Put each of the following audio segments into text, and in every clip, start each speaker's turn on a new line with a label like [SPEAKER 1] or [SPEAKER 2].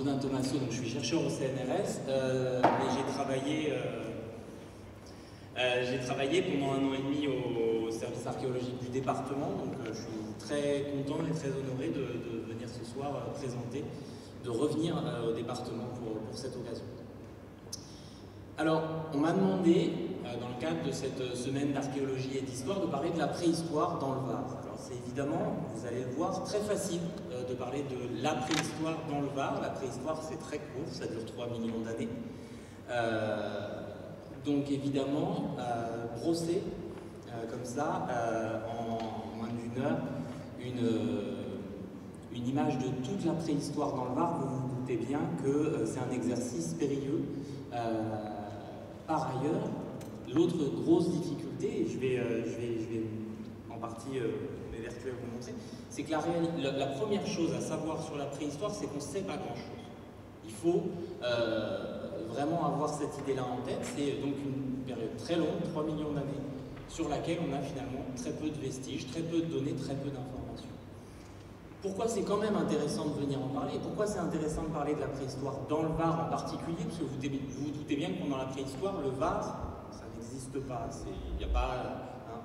[SPEAKER 1] Sylvain Thomasso, donc je suis chercheur au CNRS, et j'ai travaillé pendant 1 an et demi au service archéologique du département, donc je suis très content et très honoré de venir ce soir présenter, de revenir au département pour cette occasion. Alors, on m'a demandé, dans le cadre de cette semaine d'archéologie et d'histoire, de parler de la préhistoire dans le Var. Alors c'est évidemment, vous allez le voir, très facile de parler de la préhistoire dans le Var. La préhistoire, c'est très court, ça dure 3 millions d'années. Donc évidemment, brosser comme ça, en moins d'une heure, une image de toute la préhistoire dans le Var, vous vous doutez bien que c'est un exercice périlleux. Par ailleurs, l'autre grosse difficulté, et je vais en partie m'évertuer à vous montrer, c'est que la première chose à savoir sur la préhistoire, c'est qu'on ne sait pas grand-chose. Il faut vraiment avoir cette idée-là en tête. C'est donc une période très longue, 3 millions d'années, sur laquelle on a finalement très peu de vestiges, très peu de données, très peu d'informations. Pourquoi c'est quand même intéressant de venir en parler? Pourquoi c'est intéressant de parler de la préhistoire dans le Var en particulier? Parce que vous vous doutez bien que pendant la préhistoire, le Var, ça n'existe pas. Il n'y a pas, hein,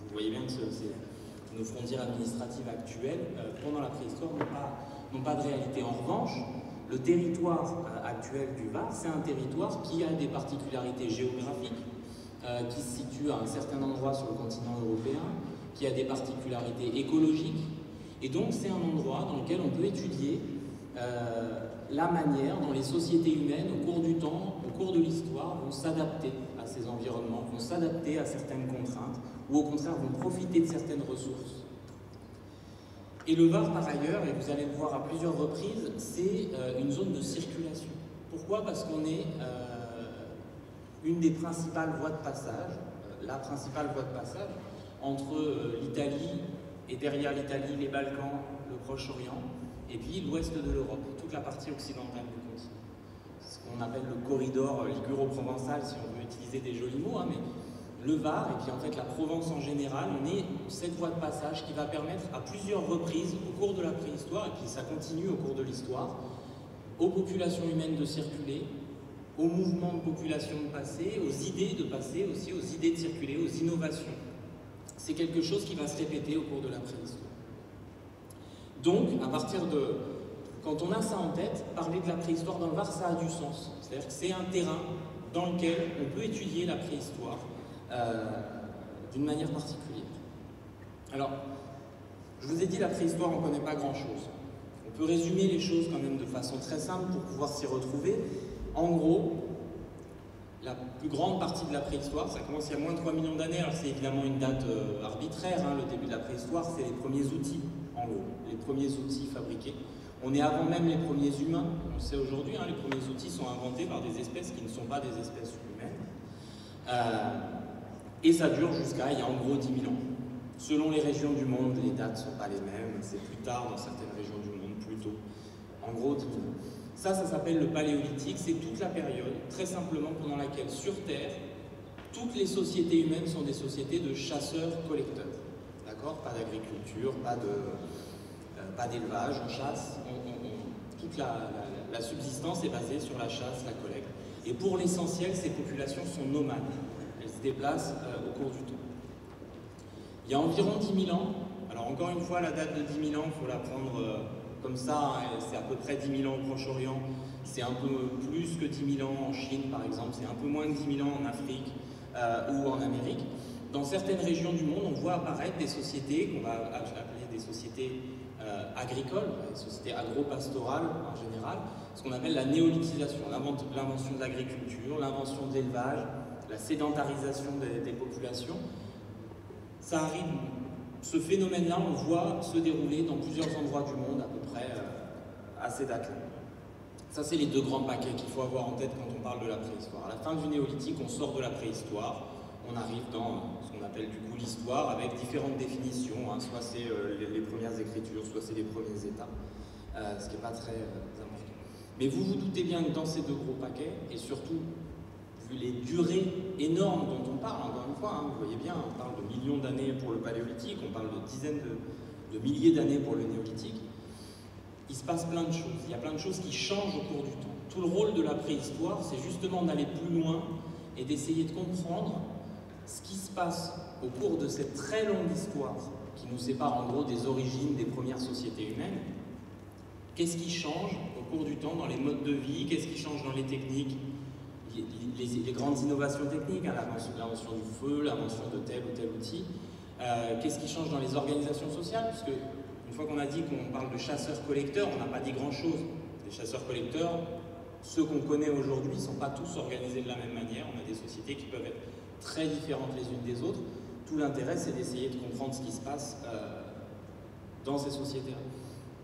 [SPEAKER 1] vous voyez bien que nos frontières administratives actuelles, pendant la préhistoire, n'ont pas de réalité. En revanche, le territoire actuel du Var, c'est un territoire qui a des particularités géographiques, qui se situe à un certain endroit sur le continent européen, qui a des particularités écologiques. Et donc c'est un endroit dans lequel on peut étudier la manière dont les sociétés humaines, au cours du temps, au cours de l'histoire, vont s'adapter à ces environnements, vont s'adapter à certaines contraintes, ou au contraire vont profiter de certaines ressources. Et le Var, par ailleurs, et vous allez le voir à plusieurs reprises, c'est une zone de circulation. Pourquoi? Parce qu'on est une des principales voies de passage, la principale voie de passage, entre l'Italie, et derrière l'Italie, les Balkans, le Proche-Orient, et puis l'ouest de l'Europe, toute la partie occidentale du continent. C'est ce qu'on appelle le corridor liguro-provençal, si on veut utiliser des jolis mots, hein, mais le Var, et puis en fait la Provence en général, on est cette voie de passage qui va permettre à plusieurs reprises au cours de la préhistoire, et puis ça continue au cours de l'histoire, aux populations humaines de circuler, aux mouvements de population de passer, aux idées de passer aussi, aux idées de circuler, aux innovations. C'est quelque chose qui va se répéter au cours de la préhistoire. Donc, à partir de... Quand on a ça en tête, parler de la préhistoire dans le Var, ça a du sens. C'est-à-dire que c'est un terrain dans lequel on peut étudier la préhistoire d'une manière particulière. Alors, je vous ai dit, la préhistoire, on ne connaît pas grand-chose. On peut résumer les choses quand même de façon très simple pour pouvoir s'y retrouver. En gros, la plus grande partie de la préhistoire, ça commence il y a moins de 3 millions d'années, alors c'est évidemment une date arbitraire, hein, le début de la préhistoire, c'est les premiers outils, en gros, les premiers outils fabriqués. On est avant même les premiers humains, on le sait aujourd'hui, hein, les premiers outils sont inventés par des espèces qui ne sont pas des espèces humaines, et ça dure jusqu'à, il y a en gros 10 000 ans. Selon les régions du monde, les dates ne sont pas les mêmes, c'est plus tard dans certaines régions du monde, plus tôt, en gros 10 000 ans. Ça s'appelle le Paléolithique, c'est toute la période, très simplement, pendant laquelle, sur Terre, toutes les sociétés humaines sont des sociétés de chasseurs-collecteurs. D'accord? Pas d'agriculture, pas d'élevage, on chasse, toute la subsistance est basée sur la chasse, la collecte. Et pour l'essentiel, ces populations sont nomades, elles se déplacent au cours du temps. Il y a environ 10 000 ans, alors encore une fois, la date de 10 000 ans, il faut la prendre... comme ça, c'est à peu près 10 000 ans au Proche-Orient, c'est un peu plus que 10 000 ans en Chine par exemple, c'est un peu moins de 10 000 ans en Afrique ou en Amérique. Dans certaines régions du monde, on voit apparaître des sociétés qu'on va appeler des sociétés agricoles, des sociétés agro-pastorales en général, ce qu'on appelle la néolithisation, l'invention de l'agriculture, l'invention de l'élevage, la sédentarisation des populations. Ça arrive. Ce phénomène-là, on le voit se dérouler dans plusieurs endroits du monde, à peu près à ces dates-là. Ça, c'est les deux grands paquets qu'il faut avoir en tête quand on parle de la préhistoire. À la fin du néolithique, on sort de la préhistoire, on arrive dans ce qu'on appelle du coup l'histoire, avec différentes définitions, hein. Soit c'est les premières écritures, soit c'est les premiers états, ce qui n'est pas très important. Mais vous vous doutez bien que dans ces deux gros paquets, et surtout, vu les durées énormes dont on parle, encore une fois, hein, vous voyez bien, on parle de millions d'années pour le Paléolithique, on parle de dizaines de milliers d'années pour le Néolithique, il se passe plein de choses. Il y a plein de choses qui changent au cours du temps. Tout le rôle de la préhistoire, c'est justement d'aller plus loin et d'essayer de comprendre ce qui se passe au cours de cette très longue histoire qui nous sépare en gros des origines des premières sociétés humaines. Qu'est-ce qui change au cours du temps dans les modes de vie? Qu'est-ce qui change dans les techniques? Les grandes innovations techniques, hein, l'invention du feu, l'invention de tel ou tel outil. Qu'est-ce qui change dans les organisations sociales? Puisque une fois qu'on a dit qu'on parle de chasseurs-collecteurs, on n'a pas dit grand-chose. Les chasseurs-collecteurs, ceux qu'on connaît aujourd'hui, ne sont pas tous organisés de la même manière. On a des sociétés qui peuvent être très différentes les unes des autres. Tout l'intérêt, c'est d'essayer de comprendre ce qui se passe dans ces sociétés-là.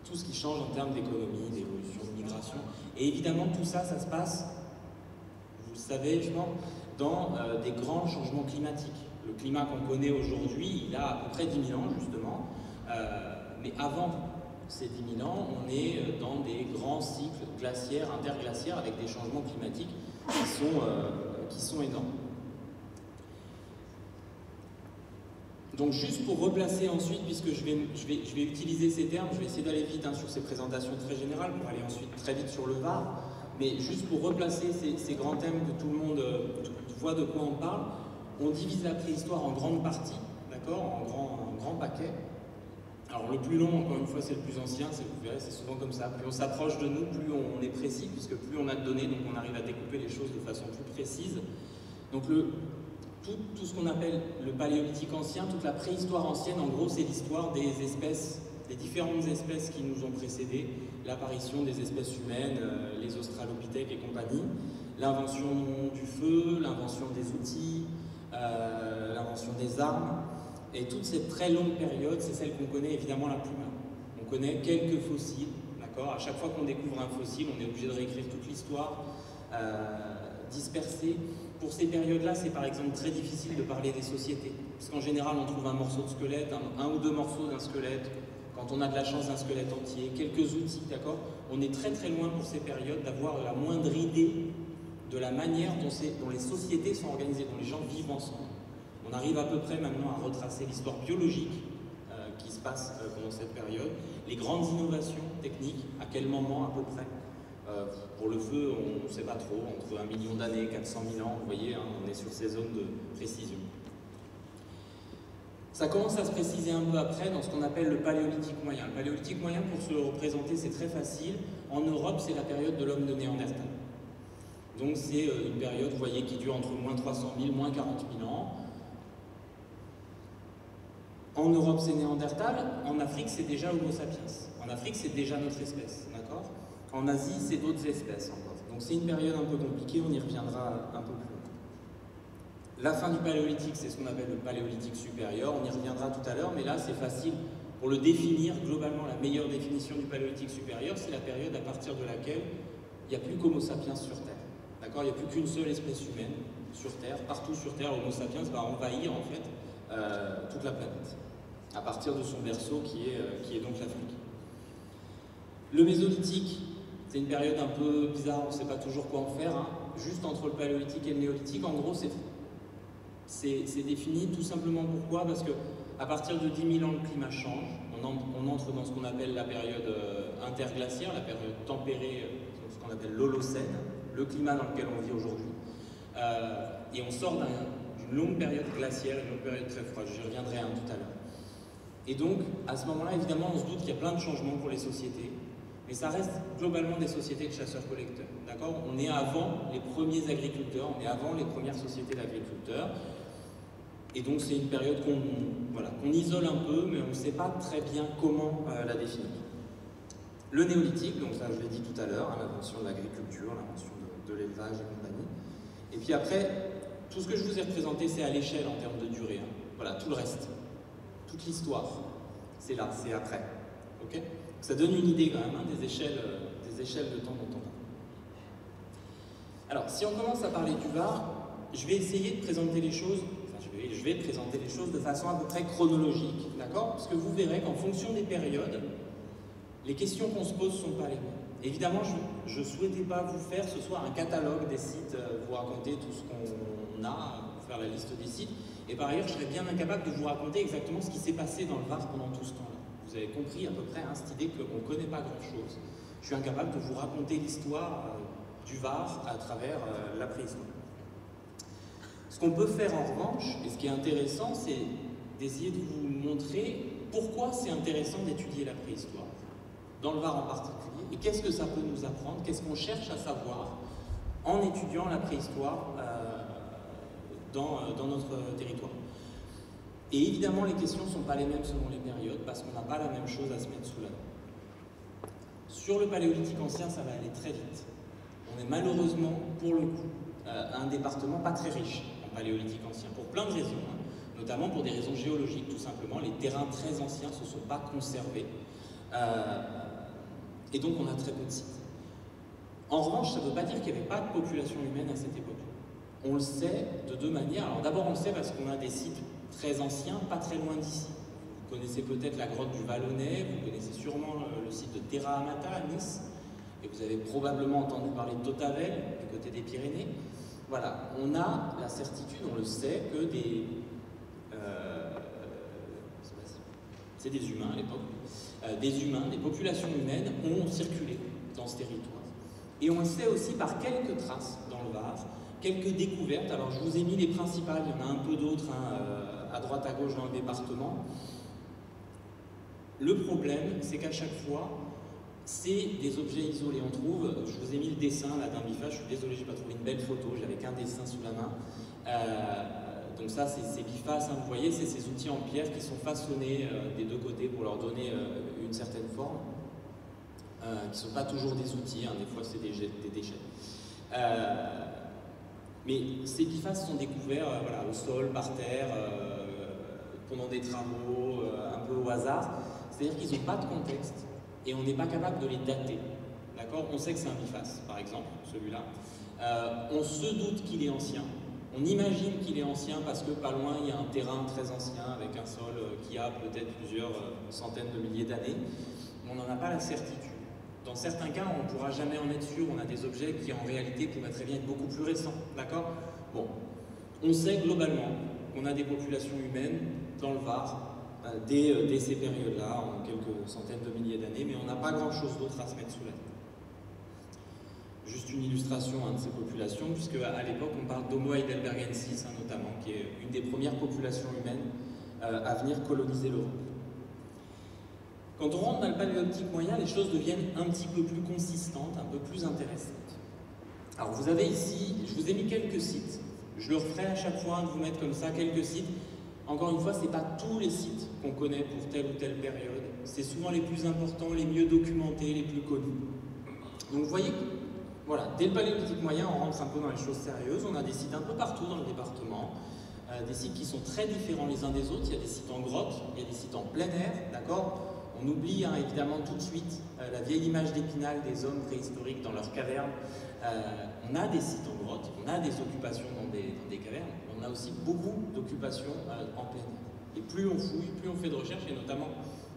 [SPEAKER 1] Tout ce qui change en termes d'économie, d'évolution, de migration. Et évidemment, tout ça, ça se passe, vous le savez, je pense, dans des grands changements climatiques. Le climat qu'on connaît aujourd'hui, il a à peu près 10 000 ans, justement. Mais avant ces 10 000 ans, on est dans des grands cycles glaciaires, interglaciaires, avec des changements climatiques qui sont énormes. Donc juste pour replacer ensuite, puisque je vais utiliser ces termes, je vais essayer d'aller vite sur ces présentations très générales, pour aller ensuite très vite sur le Var, mais juste pour replacer ces grands thèmes que tout le monde voit de quoi on parle, on divise la préhistoire en grandes parties, d'accord, en grands paquets. Alors le plus long, encore une fois, c'est le plus ancien, vous verrez, c'est souvent comme ça. Plus on s'approche de nous, plus on est précis, puisque plus on a de données, donc on arrive à découper les choses de façon plus précise. Donc tout ce qu'on appelle le paléolithique ancien, toute la préhistoire ancienne, en gros, c'est l'histoire des espèces, des différentes espèces qui nous ont précédés, l'apparition des espèces humaines, les australopithèques et compagnie, l'invention du feu, l'invention des outils, l'invention des armes, et toute cette très longue période, c'est celle qu'on connaît évidemment la plus mal. On connaît quelques fossiles, d'accord? À chaque fois qu'on découvre un fossile, on est obligé de réécrire toute l'histoire, dispersée. Pour ces périodes-là, c'est par exemple très difficile de parler des sociétés, parce qu'en général, on trouve un morceau de squelette, un ou deux morceaux d'un squelette, quand on a de la chance d'un squelette entier, quelques outils, d'accord? On est très très loin pour ces périodes d'avoir la moindre idée de la manière dont les sociétés sont organisées, dont les gens vivent ensemble. On arrive à peu près maintenant à retracer l'histoire biologique qui se passe pendant cette période, les grandes innovations techniques, à quel moment à peu près. Pour le feu, on ne sait pas trop, entre 1 million d'années, 400 000 ans, vous voyez, hein, on est sur ces zones de précision. Ça commence à se préciser un peu après dans ce qu'on appelle le paléolithique moyen. Le paléolithique moyen, pour se le représenter, c'est très facile. En Europe, c'est la période de l'homme de Néandertal. Donc c'est une période, vous voyez, qui dure entre moins 300 000, moins 40 000 ans. En Europe, c'est Néandertal. En Afrique, c'est déjà Homo sapiens. En Afrique, c'est déjà notre espèce, d'accord? En Asie, c'est d'autres espèces encore. Donc c'est une période un peu compliquée, on y reviendra un peu plus loin. La fin du paléolithique, c'est ce qu'on appelle le paléolithique supérieur, on y reviendra tout à l'heure, mais là c'est facile. Pour le définir, globalement, la meilleure définition du paléolithique supérieur, c'est la période à partir de laquelle il n'y a plus qu'Homo sapiens sur Terre. D'accord? Il n'y a plus qu'une seule espèce humaine sur Terre. Partout sur Terre, Homo sapiens va envahir en fait toute la planète, à partir de son berceau qui est donc l'Afrique. Le mésolithique, c'est une période un peu bizarre, on ne sait pas toujours quoi en faire, hein. Juste entre le paléolithique et le néolithique, en gros, c'est défini tout simplement pourquoi? Parce qu'à partir de 10 000 ans, le climat change, on entre dans ce qu'on appelle la période interglaciaire, la période tempérée, ce qu'on appelle l'Holocène, le climat dans lequel on vit aujourd'hui, et on sort d'une longue période glaciaire, une longue période très froide, j'y reviendrai tout à l'heure. Et donc, à ce moment-là, évidemment, on se doute qu'il y a plein de changements pour les sociétés, mais ça reste globalement des sociétés de chasseurs-collecteurs, d'accord? On est avant les premiers agriculteurs, on est avant les premières sociétés d'agriculteurs, et donc c'est une période qu'on isole un peu, mais on ne sait pas très bien comment la définir. Le néolithique, donc ça je l'ai dit tout à l'heure, hein, l'invention de l'agriculture, l'invention de l'élevage et compagnie. Et puis après, tout ce que je vous ai représenté, c'est à l'échelle en termes de durée. Hein. Voilà, tout le reste, toute l'histoire, c'est là, c'est après. Okay, ça donne une idée quand même hein, des échelles de temps dont on parle. Alors, si on commence à parler du Var, je vais essayer de présenter les choses, je vais présenter les choses de façon à peu près chronologique, d'accord? Parce que vous verrez qu'en fonction des périodes, les questions qu'on se pose ne sont pas les mêmes. Évidemment, je ne souhaitais pas vous faire ce soir un catalogue des sites, vous raconter tout ce qu'on a, vous faire la liste des sites, et par ailleurs, je serais bien incapable de vous raconter exactement ce qui s'est passé dans le Var pendant tout ce temps-là. Vous avez compris à peu près cette idée qu'on ne connaît pas grand-chose. Je suis incapable de vous raconter l'histoire du Var à travers la préhistoire. Ce qu'on peut faire en revanche, et ce qui est intéressant, c'est d'essayer de vous montrer pourquoi c'est intéressant d'étudier la préhistoire, dans le Var en particulier, et qu'est-ce que ça peut nous apprendre, qu'est-ce qu'on cherche à savoir en étudiant la préhistoire dans notre territoire. Et évidemment, les questions ne sont pas les mêmes selon les périodes, parce qu'on n'a pas la même chose à se mettre sous la dent. Sur le paléolithique ancien, ça va aller très vite. On est malheureusement, pour le coup, un département pas très riche en paléolithique ancien, pour plein de raisons, notamment pour des raisons géologiques, tout simplement. Les terrains très anciens ne se sont pas conservés, et donc on a très peu de sites. En revanche, ça ne veut pas dire qu'il n'y avait pas de population humaine à cette époque. On le sait de deux manières. Alors d'abord, on le sait parce qu'on a des sites très anciens, pas très loin d'ici. Vous connaissez peut-être la grotte du Vallonnet, vous connaissez sûrement le site de Terra Amata à Nice, et vous avez probablement entendu parler de Totavel, du côté des Pyrénées. Voilà, on a la certitude, on le sait, que c'est des humains à l'époque, des populations humaines ont circulé dans ce territoire. Et on le sait aussi par quelques traces dans le Var, quelques découvertes. Alors je vous ai mis les principales, il y en a un peu d'autres à droite à gauche dans le département. Le problème, c'est qu'à chaque fois, c'est des objets isolés. On trouve, je vous ai mis le dessin là d'un biface, je suis désolé, j'ai pas trouvé une belle photo, j'avais qu'un dessin sous la main. Donc ça, c'est ces bifaces, vous voyez, c'est ces outils en pierre qui sont façonnés des deux côtés pour leur donner une certaine forme, qui ne sont pas toujours des outils, des fois c'est des déchets. Mais ces bifaces sont découverts voilà, au sol, par terre, pendant des travaux, un peu au hasard. C'est-à-dire qu'ils n'ont pas de contexte et on n'est pas capable de les dater. D'accord ? On sait que c'est un biface, par exemple, celui-là. On se doute qu'il est ancien. On imagine qu'il est ancien parce que pas loin, il y a un terrain très ancien avec un sol qui a peut-être plusieurs centaines de milliers d'années. Mais on n'en a pas la certitude. Dans certains cas, on ne pourra jamais en être sûr. On a des objets qui, en réalité, pourraient très bien être beaucoup plus récents. D'accord ? Bon. On sait globalement qu'on a des populations humaines dans le Var dès ces périodes-là, en quelques centaines de milliers d'années, mais on n'a pas grand-chose d'autre à se mettre sous la tête. Juste une illustration de ces populations, puisque à l'époque, on parle d'Homo heidelbergensis, notamment, qui est une des premières populations humaines à venir coloniser l'Europe. Quand on rentre dans le paléolithique moyen, les choses deviennent un petit peu plus consistantes, un peu plus intéressantes. Alors vous avez ici, je vous ai mis quelques sites. Je le referai à chaque fois de vous mettre comme ça quelques sites. Encore une fois, ce n'est pas tous les sites qu'on connaît pour telle ou telle période. C'est souvent les plus importants, les mieux documentés, les plus connus. Donc vous voyez que, voilà, dès le paléolithique moyen, on rentre un peu dans les choses sérieuses. On a des sites un peu partout dans le département. Des sites qui sont très différents les uns des autres. Il y a des sites en grotte, il y a des sites en plein air, d'accord ? On oublie évidemment tout de suite la vieille image d'Épinal des hommes préhistoriques dans leurs cavernes. On a des sites en grotte, on a des occupations dans des cavernes, on a aussi beaucoup d'occupations en plein air. Et plus on fouille, plus on fait de recherche, et notamment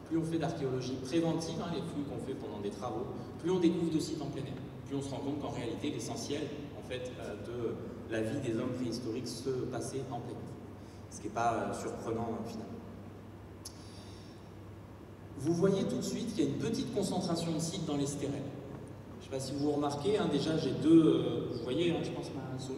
[SPEAKER 1] plus on fait d'archéologie préventive, les fouilles qu'on fait pendant des travaux, plus on découvre de sites en plein air. Plus on se rend compte qu'en réalité, l'essentiel de la vie des hommes préhistoriques se passait en plein air. Ce qui n'est pas surprenant finalement. Vous voyez tout de suite qu'il y a une petite concentration de sites dans les stérelles. Je ne sais pas si vous remarquez, déjà j'ai deux, vous voyez, je pense ma souris.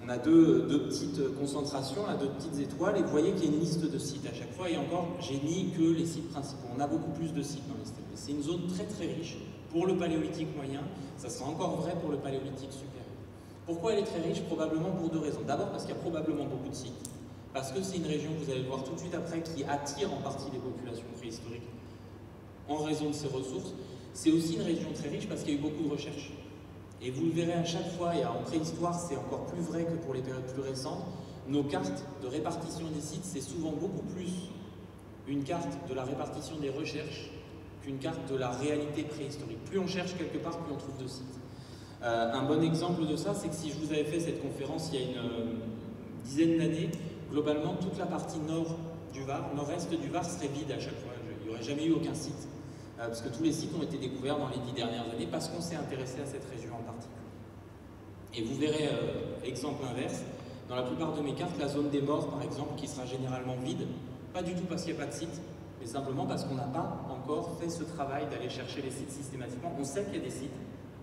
[SPEAKER 1] On a deux petites concentrations, deux petites étoiles, et vous voyez qu'il y a une liste de sites à chaque fois, et encore, j'ai mis que les sites principaux. On a beaucoup plus de sites dans les stérelles. C'est une zone très très riche pour le paléolithique moyen, ça sera encore vrai pour le paléolithique supérieur. Pourquoi elle est très riche? Probablement pour deux raisons. D'abord parce qu'il y a probablement beaucoup de sites. Parce que c'est une région, vous allez le voir tout de suite après, qui attire en partie les populations préhistoriques en raison de ses ressources. C'est aussi une région très riche parce qu'il y a eu beaucoup de recherches. Et vous le verrez à chaque fois, et en préhistoire c'est encore plus vrai que pour les périodes plus récentes, nos cartes de répartition des sites, c'est souvent beaucoup plus une carte de la répartition des recherches qu'une carte de la réalité préhistorique. Plus on cherche quelque part, plus on trouve de sites. Un bon exemple de ça, c'est que si je vous avais fait cette conférence il y a une dizaine d'années, globalement, toute la partie nord du Var, nord-est du Var serait vide à chaque fois. Il n'y aurait jamais eu aucun site. Parce que tous les sites ont été découverts dans les 10 dernières années parce qu'on s'est intéressé à cette région en particulier. Et vous verrez, exemple inverse, dans la plupart de mes cartes, la zone des morts, par exemple, qui sera généralement vide, Pas du tout parce qu'il n'y a pas de site, mais simplement parce qu'on n'a pas encore fait ce travail d'aller chercher les sites systématiquement. On sait qu'il y a des sites,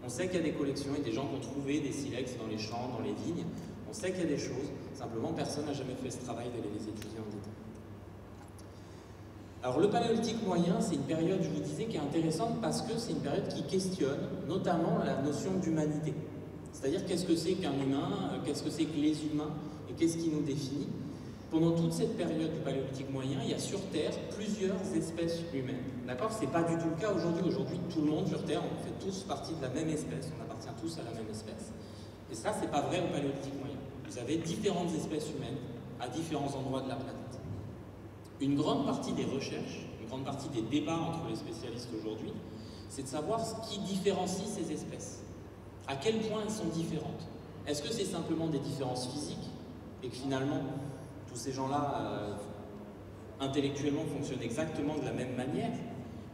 [SPEAKER 1] on sait qu'il y a des collections et des gens qui ont trouvé des silex dans les champs, dans les vignes. On sait qu'il y a des choses, simplement personne n'a jamais fait ce travail d'aller les étudier en détail. Alors le paléolithique moyen, c'est une période, je vous disais, qui est intéressante parce que c'est une période qui questionne notamment la notion d'humanité. C'est-à-dire qu'est-ce que c'est qu'un humain, qu'est-ce que c'est que les humains et qu'est-ce qui nous définit. Pendant toute cette période du paléolithique moyen, il y a sur Terre plusieurs espèces humaines. D'accord? C'est pas du tout le cas aujourd'hui. Aujourd'hui, tout le monde sur Terre, on fait tous partie de la même espèce. On appartient tous à la même espèce. Et ça, c'est pas vrai au paléolithique moyen. Vous avez différentes espèces humaines à différents endroits de la planète. Une grande partie des recherches, une grande partie des débats entre les spécialistes aujourd'hui, c'est de savoir ce qui différencie ces espèces. À quel point elles sont différentes. Est-ce que c'est simplement des différences physiques et que finalement, tous ces gens-là, intellectuellement, fonctionnent exactement de la même manière?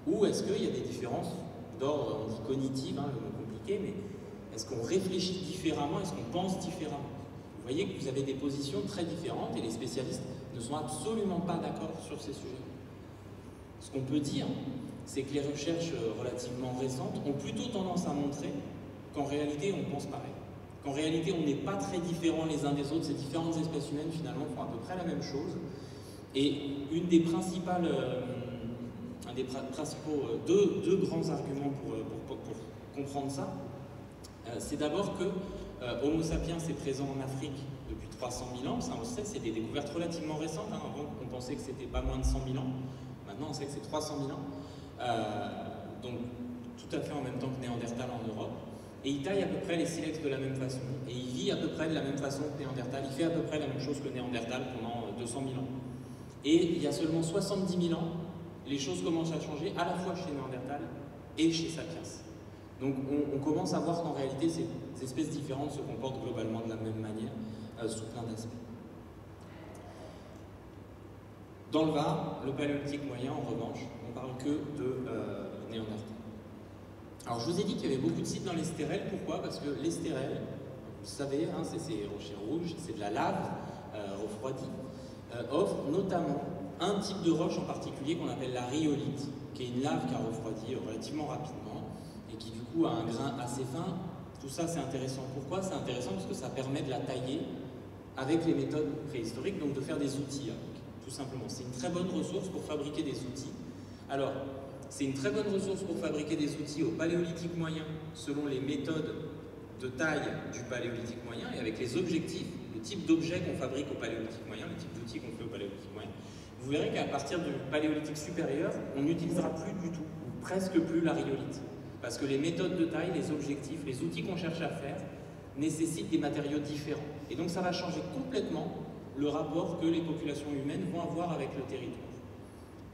[SPEAKER 1] Ou est-ce qu'il y a des différences d'ordre, on dit cognitive, le mot compliqué, mais est-ce qu'on réfléchit différemment, est-ce qu'on pense différemment? Vous voyez que vous avez des positions très différentes et les spécialistes ne sont absolument pas d'accord sur ces sujets. Ce qu'on peut dire, c'est que les recherches relativement récentes ont plutôt tendance à montrer qu'en réalité, on pense pareil. Qu'en réalité, on n'est pas très différents les uns des autres. Ces différentes espèces humaines, finalement, font à peu près la même chose. Et une des principales, deux grands arguments pour comprendre ça, c'est d'abord que Homo sapiens est présent en Afrique depuis 300 000 ans. Ça, on le sait, c'est des découvertes relativement récentes. Avant, on pensait que c'était pas moins de 100 000 ans. Maintenant, on sait que c'est 300 000 ans. Donc, tout à fait en même temps que Néandertal en Europe. Et il taille à peu près les silex de la même façon. Et il vit à peu près de la même façon que Néandertal. Il fait à peu près la même chose que Néandertal pendant 200 000 ans. Et il y a seulement 70 000 ans, les choses commencent à changer à la fois chez Néandertal et chez Sapiens. Donc on commence à voir qu'en réalité, ces espèces différentes se comportent globalement de la même manière, sous plein d'aspects. Dans le Var, le paléolithique moyen, en revanche, on parle que de Néandertal. Alors je vous ai dit qu'il y avait beaucoup de sites dans les stérelles. Pourquoi? Parce que les stérelles, vous savez, c'est ces rochers rouges, c'est de la lave refroidie, offrent notamment un type de roche en particulier qu'on appelle la rhyolite, qui est une lave qui a refroidi relativement rapidement et qui du coup a un grain assez fin. Tout ça c'est intéressant. Pourquoi? C'est intéressant parce que ça permet de la tailler avec les méthodes préhistoriques, donc de faire des outils avec, tout simplement. C'est une très bonne ressource pour fabriquer des outils. Alors, c'est une très bonne ressource pour fabriquer des outils au paléolithique moyen, selon les méthodes de taille du paléolithique moyen et avec les objectifs, le type d'objets qu'on fabrique au paléolithique moyen, le type d'outils qu'on fait au paléolithique moyen. Vous verrez qu'à partir du paléolithique supérieur, on n'utilisera plus du tout, ou presque plus, la rhyolite. Parce que les méthodes de taille, les objectifs, les outils qu'on cherche à faire nécessitent des matériaux différents. Et donc ça va changer complètement le rapport que les populations humaines vont avoir avec le territoire.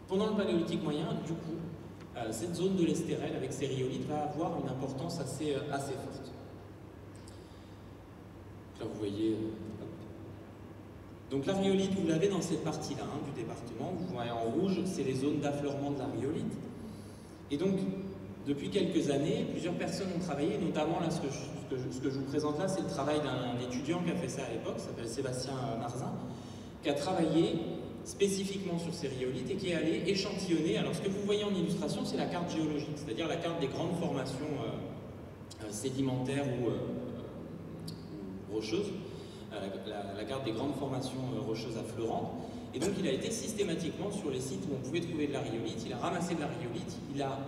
[SPEAKER 1] Pendant le paléolithique moyen, du coup, cette zone de l'Estérel avec ses rhyolites va avoir une importance assez forte. Là vous voyez, donc la rhyolite, vous l'avez dans cette partie-là du département. Vous voyez en rouge, c'est les zones d'affleurement de la rhyolite. Et donc, depuis quelques années, plusieurs personnes ont travaillé, notamment là, ce que je vous présente là, c'est le travail d'un étudiant qui a fait ça à l'époque, qui s'appelle Sébastien Marzin, qui a travaillé spécifiquement sur ces rhyolites et qui est allé échantillonner. Alors, ce que vous voyez en illustration, c'est la carte géologique, c'est-à-dire la carte des grandes formations sédimentaires ou rocheuses, la carte des grandes formations rocheuses affleurantes. Et donc, il a été systématiquement sur les sites où on pouvait trouver de la rhyolite, il a ramassé de la rhyolite, il a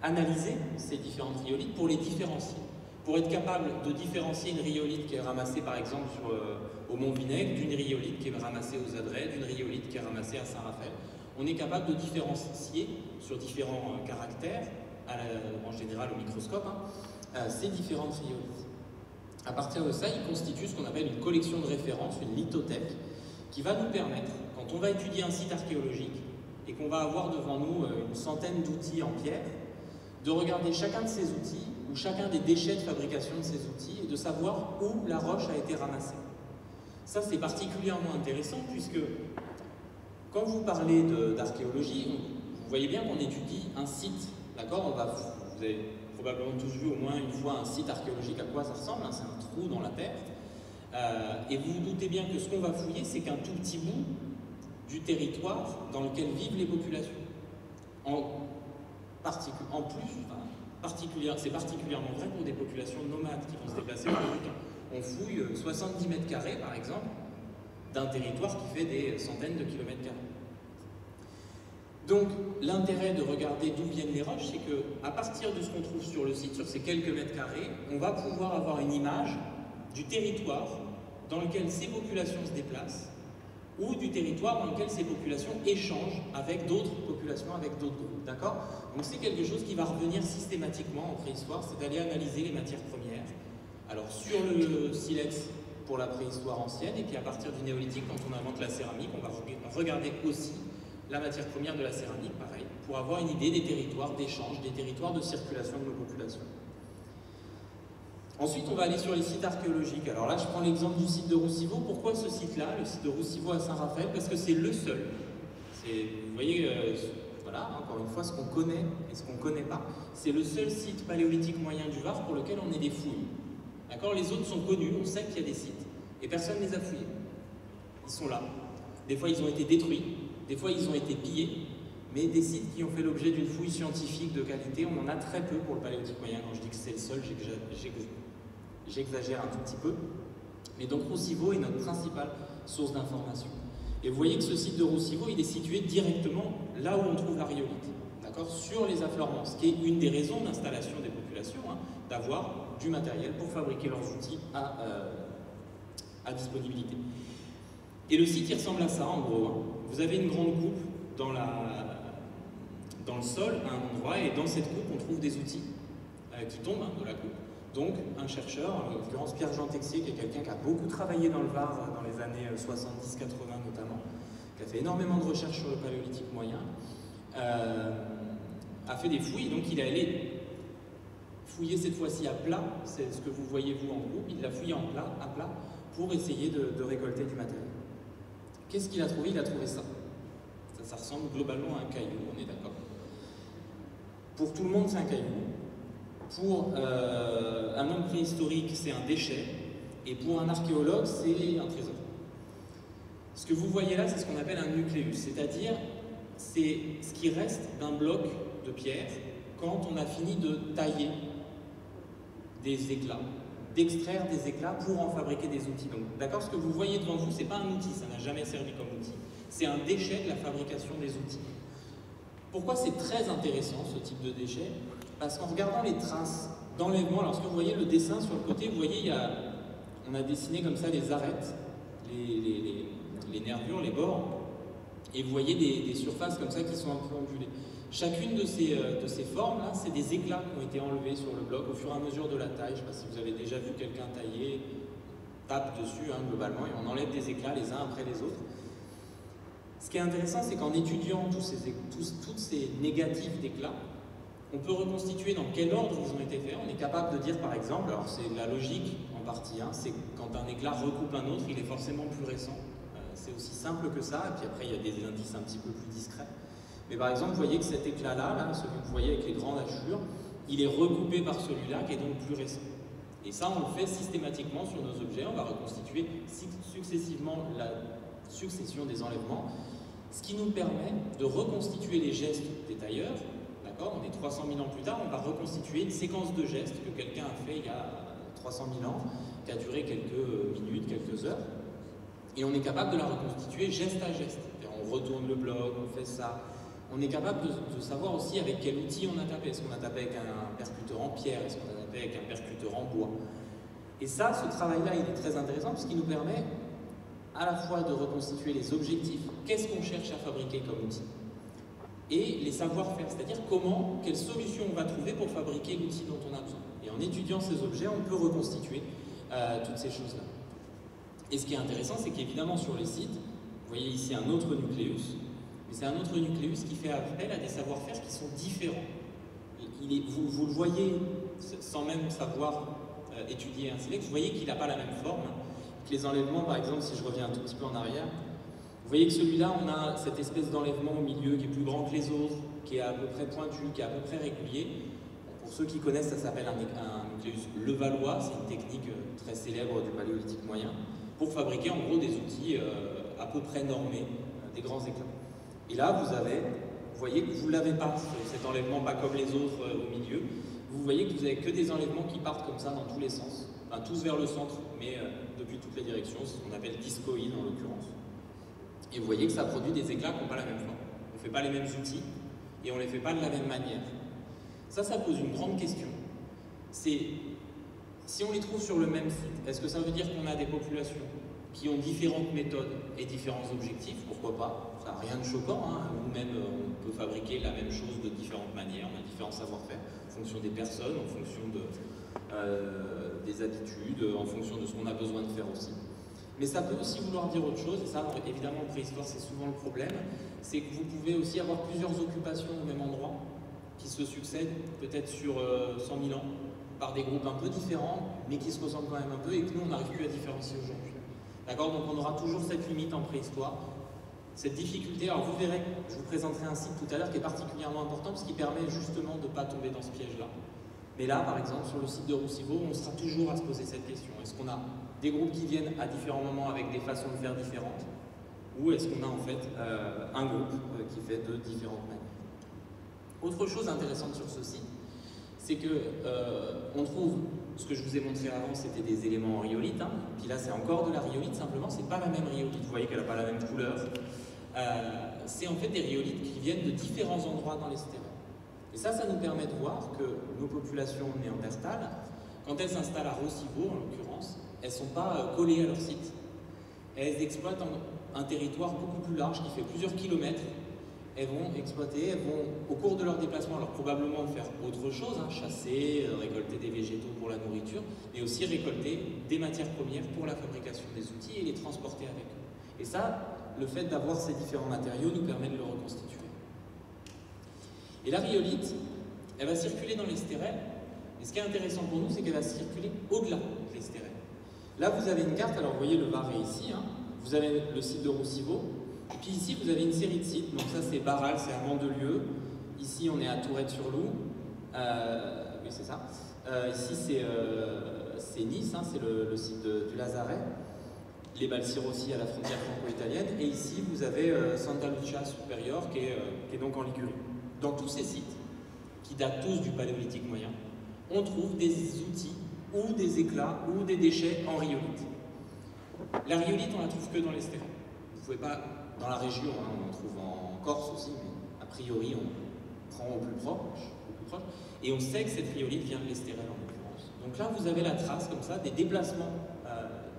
[SPEAKER 1] analysé ces différentes rhyolites pour les différencier. Pour être capable de différencier une rhyolite qui est ramassée par exemple au Mont Vinaigre, d'une rhyolite qui est ramassée aux Adrets, d'une rhyolite qui est ramassée à Saint-Raphaël, on est capable de différencier sur différents caractères, en général au microscope, ces différentes rhyolites. À partir de ça, il constitue ce qu'on appelle une collection de référence, une lithothèque, qui va nous permettre, quand on va étudier un site archéologique et qu'on va avoir devant nous une centaine d'outils en pierre, de regarder chacun de ces outils ou chacun des déchets de fabrication de ces outils et de savoir où la roche a été ramassée. Ça, c'est particulièrement intéressant puisque quand vous parlez d'archéologie, vous voyez bien qu'on étudie un site, d'accord? Vous avez probablement tous vu au moins une fois un site archéologique, à quoi ça ressemble, c'est un trou dans la terre. Et vous vous doutez bien que ce qu'on va fouiller, c'est qu'un tout petit bout du territoire dans lequel vivent les populations. C'est particulièrement vrai pour des populations nomades qui vont se déplacer au bout du temps. On fouille 70 mètres carrés, par exemple, d'un territoire qui fait des centaines de kilomètres carrés. Donc, l'intérêt de regarder d'où viennent les roches, c'est qu'à partir de ce qu'on trouve sur le site, sur ces quelques mètres carrés, on va pouvoir avoir une image du territoire dans lequel ces populations se déplacent, ou du territoire dans lequel ces populations échangent avec d'autres populations, avec d'autres groupes. D'accord? Donc c'est quelque chose qui va revenir systématiquement en préhistoire, c'est d'aller analyser les matières premières. Alors sur le silex pour la préhistoire ancienne, et puis à partir du néolithique, quand on invente la céramique, on va regarder aussi la matière première de la céramique, pareil, pour avoir une idée des territoires d'échange, des territoires de circulation de nos populations. Ensuite, on va aller sur les sites archéologiques. Alors là, je prends l'exemple du site de Roussillon. Pourquoi ce site-là, le site de Roussillon à Saint-Raphaël? Parce que c'est le seul. Vous voyez, voilà, encore une fois, ce qu'on connaît et ce qu'on ne connaît pas. C'est le seul site paléolithique moyen du Var pour lequel on ait des fouilles. D'accord? Les autres sont connus, on sait qu'il y a des sites. Et personne ne les a fouillés. Ils sont là. Des fois, ils ont été détruits. Des fois, ils ont été pillés. Mais des sites qui ont fait l'objet d'une fouille scientifique de qualité, on en a très peu pour le paléolithique moyen. Quand je dis que c'est le seul, j'exagère un tout petit peu. Mais donc Roussillon est notre principale source d'information. Et vous voyez que ce site de Roussillon, il est situé directement là où on trouve la rhyolite, d'accord, sur les affleurements, ce qui est une des raisons d'installation des populations, hein, d'avoir du matériel pour fabriquer leurs outils à disponibilité. Et le site, il ressemble à ça, en gros. Hein. Vous avez une grande coupe dans le sol, à un endroit, et dans cette coupe, on trouve des outils qui tombent de la coupe. Donc, un chercheur, en l'occurrence Pierre-Jean Texier, qui est quelqu'un qui a beaucoup travaillé dans le Var dans les années 70-80 notamment, qui a fait énormément de recherches sur le paléolithique moyen, a fait des fouilles. Donc, il est allé fouiller cette fois-ci à plat, c'est ce que vous voyez vous en groupe, il l'a fouillé à plat pour essayer de récolter du matériel. Qu'est-ce qu'il a trouvé? Il a trouvé ça. Ça ressemble globalement à un caillou, on est d'accord. Pour tout le monde, c'est un caillou. Pour un homme préhistorique, c'est un déchet. Et pour un archéologue, c'est un trésor. Ce que vous voyez là, c'est ce qu'on appelle un nucléus. C'est-à-dire, c'est ce qui reste d'un bloc de pierre quand on a fini de tailler des éclats, d'extraire des éclats pour en fabriquer des outils. Donc, d'accord, ce que vous voyez devant vous, c'est pas un outil, ça n'a jamais servi comme outil. C'est un déchet de la fabrication des outils. Pourquoi c'est très intéressant, ce type de déchet? Parce qu'en regardant les traces d'enlèvement, lorsque vous voyez le dessin sur le côté, vous voyez, on a dessiné comme ça les arêtes, les nervures, les bords, et vous voyez des surfaces comme ça qui sont un peu ondulées. Chacune de ces formes-là, c'est des éclats qui ont été enlevés sur le bloc au fur et à mesure de la taille. Je ne sais pas si vous avez déjà vu quelqu'un tailler, tape dessus globalement, et on enlève des éclats les uns après les autres. Ce qui est intéressant, c'est qu'en étudiant tous ces négatifs d'éclats, on peut reconstituer dans quel ordre ils ont été faits. On est capable de dire par exemple, alors c'est la logique en partie, c'est quand un éclat recoupe un autre, il est forcément plus récent. C'est aussi simple que ça, et puis après il y a des indices un petit peu plus discrets. Mais par exemple, vous voyez que cet éclat-là, celui que vous voyez avec les grandes hachures, il est recoupé par celui-là qui est donc plus récent. Et ça, on le fait systématiquement sur nos objets, on va reconstituer successivement la succession des enlèvements, ce qui nous permet de reconstituer les gestes des tailleurs. D'accord, on est 300 000 ans plus tard, on va reconstituer une séquence de gestes que quelqu'un a fait il y a 300 000 ans, qui a duré quelques minutes, quelques heures, et on est capable de la reconstituer geste à geste. On retourne le bloc, on fait ça. On est capable de savoir aussi avec quel outil on a tapé. Est-ce qu'on a tapé avec un percuteur en pierre? Est-ce qu'on a tapé avec un percuteur en bois? Et ça, ce travail-là, il est très intéressant parce qu'il nous permet à la fois de reconstituer les objectifs, qu'est-ce qu'on cherche à fabriquer comme outil, et les savoir-faire, c'est-à-dire quelle solution on va trouver pour fabriquer l'outil dont on a besoin. Et en étudiant ces objets, on peut reconstituer toutes ces choses-là. Et ce qui est intéressant, c'est qu'évidemment sur les sites, vous voyez ici un autre nucléus, mais c'est un autre nucléus qui fait appel à des savoir-faire qui sont différents. Vous le voyez, sans même savoir étudier un silex, vous voyez qu'il n'a pas la même forme. Que les enlèvements, par exemple, si je reviens un tout petit peu en arrière, vous voyez que celui-là, on a cette espèce d'enlèvement au milieu qui est plus grand que les autres, qui est à peu près pointu, qui est à peu près régulier. Bon, pour ceux qui connaissent, ça s'appelle un nucléus levallois, c'est une technique très célèbre du paléolithique moyen, pour fabriquer en gros des outils à peu près normés des grands éclats. Et là, vous voyez que vous ne l'avez pas, cet enlèvement pas comme les autres au milieu. Vous voyez que vous n'avez que des enlèvements qui partent comme ça dans tous les sens, enfin tous vers le centre, mais depuis toutes les directions, c'est ce qu'on appelle discoïde en l'occurrence. Et vous voyez que ça produit des éclats qui n'ont pas la même forme. On ne fait pas les mêmes outils et on ne les fait pas de la même manière. Ça pose une grande question. C'est, si on les trouve sur le même site, est-ce que ça veut dire qu'on a des populations qui ont différentes méthodes et différents objectifs? Pourquoi pas? Ça n'a rien de choquant, hein. Nous-mêmes, on peut fabriquer la même chose de différentes manières, on a différents savoir-faire, en fonction des personnes, en fonction des habitudes, en fonction de ce qu'on a besoin de faire aussi. Mais ça peut aussi vouloir dire autre chose, et ça, évidemment, en préhistoire, c'est souvent le problème, c'est que vous pouvez aussi avoir plusieurs occupations au même endroit, qui se succèdent, peut-être sur 100 000 ans, par des groupes un peu différents, mais qui se ressemblent quand même un peu, et que nous, on n'arrive plus à différencier aujourd'hui. D'accord? Donc on aura toujours cette limite en préhistoire, cette difficulté. Alors vous verrez, je vous présenterai un site tout à l'heure qui est particulièrement important, parce qu'il permet justement de ne pas tomber dans ce piège-là. Mais là, par exemple, sur le site de Roussillon, on sera toujours à se poser cette question. Est-ce qu'on a des groupes qui viennent à différents moments avec des façons de faire différentes, ou est-ce qu'on a en fait un groupe qui fait de différentes manières? Autre chose intéressante sur ce site, c'est que on trouve, ce que je vous ai montré avant, c'était des éléments en rhyolite, hein. Puis là c'est encore de la rhyolite, simplement c'est pas la même rhyolite, vous voyez qu'elle n'a pas la même couleur. C'est en fait des rhyolites qui viennent de différents endroits dans les stérelles. Et ça nous permet de voir que nos populations néandertales, quand elles s'installent à Roussillon en l'occurrence, elles ne sont pas collées à leur site. Elles exploitent un territoire beaucoup plus large qui fait plusieurs kilomètres. Elles vont exploiter, au cours de leur déplacement, alors probablement faire autre chose, hein, chasser, récolter des végétaux pour la nourriture, mais aussi récolter des matières premières pour la fabrication des outils et les transporter avec eux. Et ça, le fait d'avoir ces différents matériaux nous permet de le reconstituer. Et la rhyolite, elle va circuler dans les stérelles, et ce qui est intéressant pour nous, c'est qu'elle va circuler au-delà des stérelles. Là, vous avez une carte, alors vous voyez le Var est ici, hein, vous avez le site de Roussillon. Et puis ici, vous avez une série de sites. Donc ça, c'est Barral, c'est à Mandelieu. Ici, on est à Tourette-sur-Loup. Oui, c'est ça. Ici, c'est Nice, hein, c'est le site du Lazaret. Les Balsires aussi à la frontière franco-italienne. Et ici, vous avez Santa Lucia Superior, qui est donc en Ligurie. Dans tous ces sites, qui datent tous du Paléolithique moyen, on trouve des outils ou des éclats ou des déchets en rhyolite. La rhyolite, on la trouve que dans les stérelles. Vous pouvez pas... Dans la région, hein, on en trouve en Corse aussi, mais a priori, on prend au plus proche. Et on sait que cette rhyolite vient de l'Estérel en l'occurrence. Donc là, vous avez la trace, comme ça, des déplacements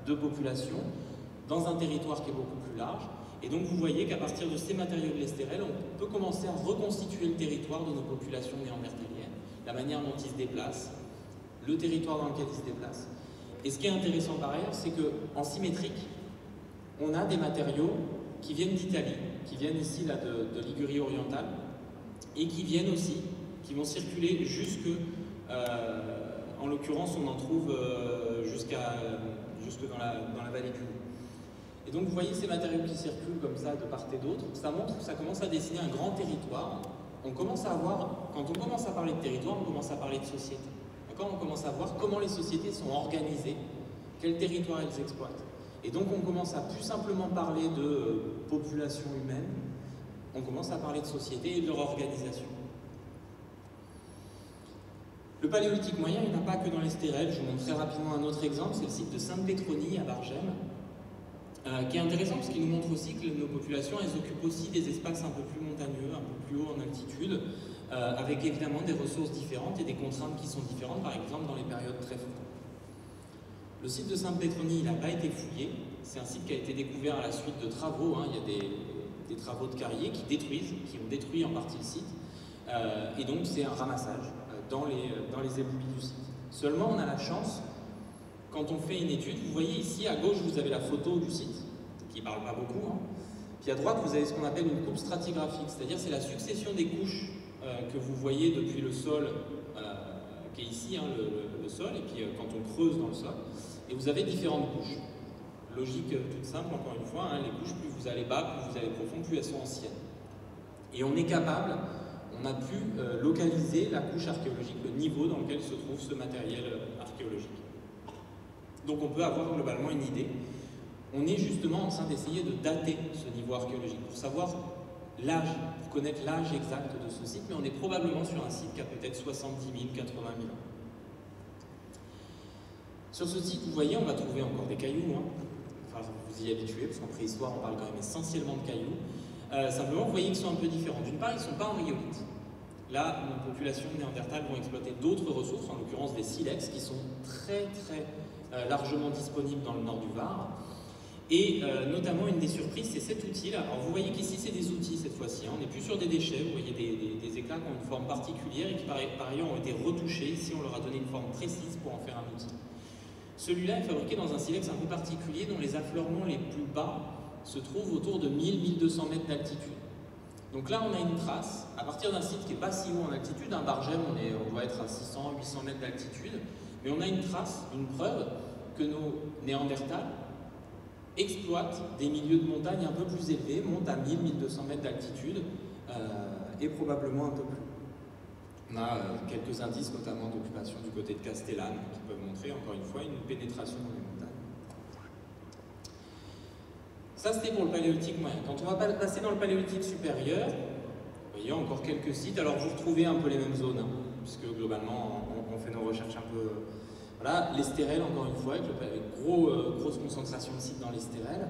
[SPEAKER 1] de population dans un territoire qui est beaucoup plus large. Et donc, vous voyez qu'à partir de ces matériaux de l'Estérel, on peut commencer à reconstituer le territoire de nos populations néandertaliennes, la manière dont ils se déplacent, le territoire dans lequel ils se déplacent. Et ce qui est intéressant par ailleurs, c'est qu'en symétrique, on a des matériaux qui viennent d'Italie, qui viennent ici là, de Ligurie orientale, et qui viennent aussi, qui vont circuler jusque, en l'occurrence on en trouve jusque dans la vallée du Loup. Et donc vous voyez ces matériaux qui circulent comme ça de part et d'autre, ça montre que ça commence à dessiner un grand territoire. On commence à voir, quand on commence à parler de territoire, on commence à parler de société. D'accord ? On commence à voir comment les sociétés sont organisées, quel territoire elles exploitent. Et donc on commence à plus simplement parler de population humaine, on commence à parler de société et de leur organisation. Le Paléolithique moyen, il n'y en a pas que dans les stérelles. Je vous montre très rapidement un autre exemple, c'est le site de Sainte-Pétronie à Bargème, qui est intéressant parce qu'il nous montre aussi que nos populations, elles occupent aussi des espaces un peu plus montagneux, un peu plus haut en altitude, avec évidemment des ressources différentes et des contraintes qui sont différentes, par exemple dans les périodes très froides. Le site de Sainte-Pétronie, il n'a pas été fouillé. C'est un site qui a été découvert à la suite de travaux. Hein. Il y a des travaux de carrier qui ont détruit en partie le site. Et donc, c'est un ramassage dans les éboulis du site. Seulement, on a la chance, quand on fait une étude, vous voyez ici, à gauche, vous avez la photo du site, qui ne parle pas beaucoup. Hein. Puis à droite, vous avez ce qu'on appelle une coupe stratigraphique, c'est-à-dire c'est la succession des couches que vous voyez depuis le sol, qui est ici, hein, le sol, et puis quand on creuse dans le sol. Et vous avez différentes couches. Logique toute simple, encore une fois, hein, les couches, plus vous allez bas, plus vous allez profond, plus elles sont anciennes. Et on est capable, on a pu localiser la couche archéologique, le niveau dans lequel se trouve ce matériel archéologique. Donc on peut avoir globalement une idée on est justement en train d'essayer de dater ce niveau archéologique pour savoir l'âge, pour connaître l'âge exact de ce site, mais on est probablement sur un site qui a peut-être 70 000, 80 000 ans. Sur ce site, vous voyez, on va trouver encore des cailloux, hein. Enfin, vous y habituez, parce qu'en préhistoire, on parle quand même essentiellement de cailloux. Simplement, vous voyez qu'ils sont un peu différents. D'une part, ils ne sont pas en rhyolite. Là, nos populations néandertales vont exploiter d'autres ressources, en l'occurrence des silex, qui sont très largement disponibles dans le nord du Var. Et notamment, une des surprises, c'est cet outil-là. Alors, vous voyez qu'ici, c'est des outils cette fois-ci. Hein. On n'est plus sur des déchets. Vous voyez des éclats qui ont une forme particulière et qui, par ailleurs, ont été retouchés. Ici, on leur a donné une forme précise pour en faire un outil. Celui-là est fabriqué dans un silex un peu particulier dont les affleurements les plus bas se trouvent autour de 1000-1200 mètres d'altitude. Donc là, on a une trace, à partir d'un site qui n'est pas si haut en altitude, un Bargem, on doit être à 600-800 mètres d'altitude, mais on a une trace, une preuve que nos Néandertals exploitent des milieux de montagne un peu plus élevés, montent à 1000-1200 mètres d'altitude, et probablement un peu plus. On a quelques indices, notamment d'occupation du côté de Castellane, qui peuvent montrer, encore une fois, une pénétration dans les montagnes. Ça, c'était pour le paléolithique moyen. Quand on va passer dans le paléolithique supérieur, vous voyez encore quelques sites. Alors, vous retrouvez un peu les mêmes zones, hein, puisque globalement, on fait nos recherches un peu... Voilà, l'Estérel, encore une fois, avec grosse concentration de sites dans l'Estérel,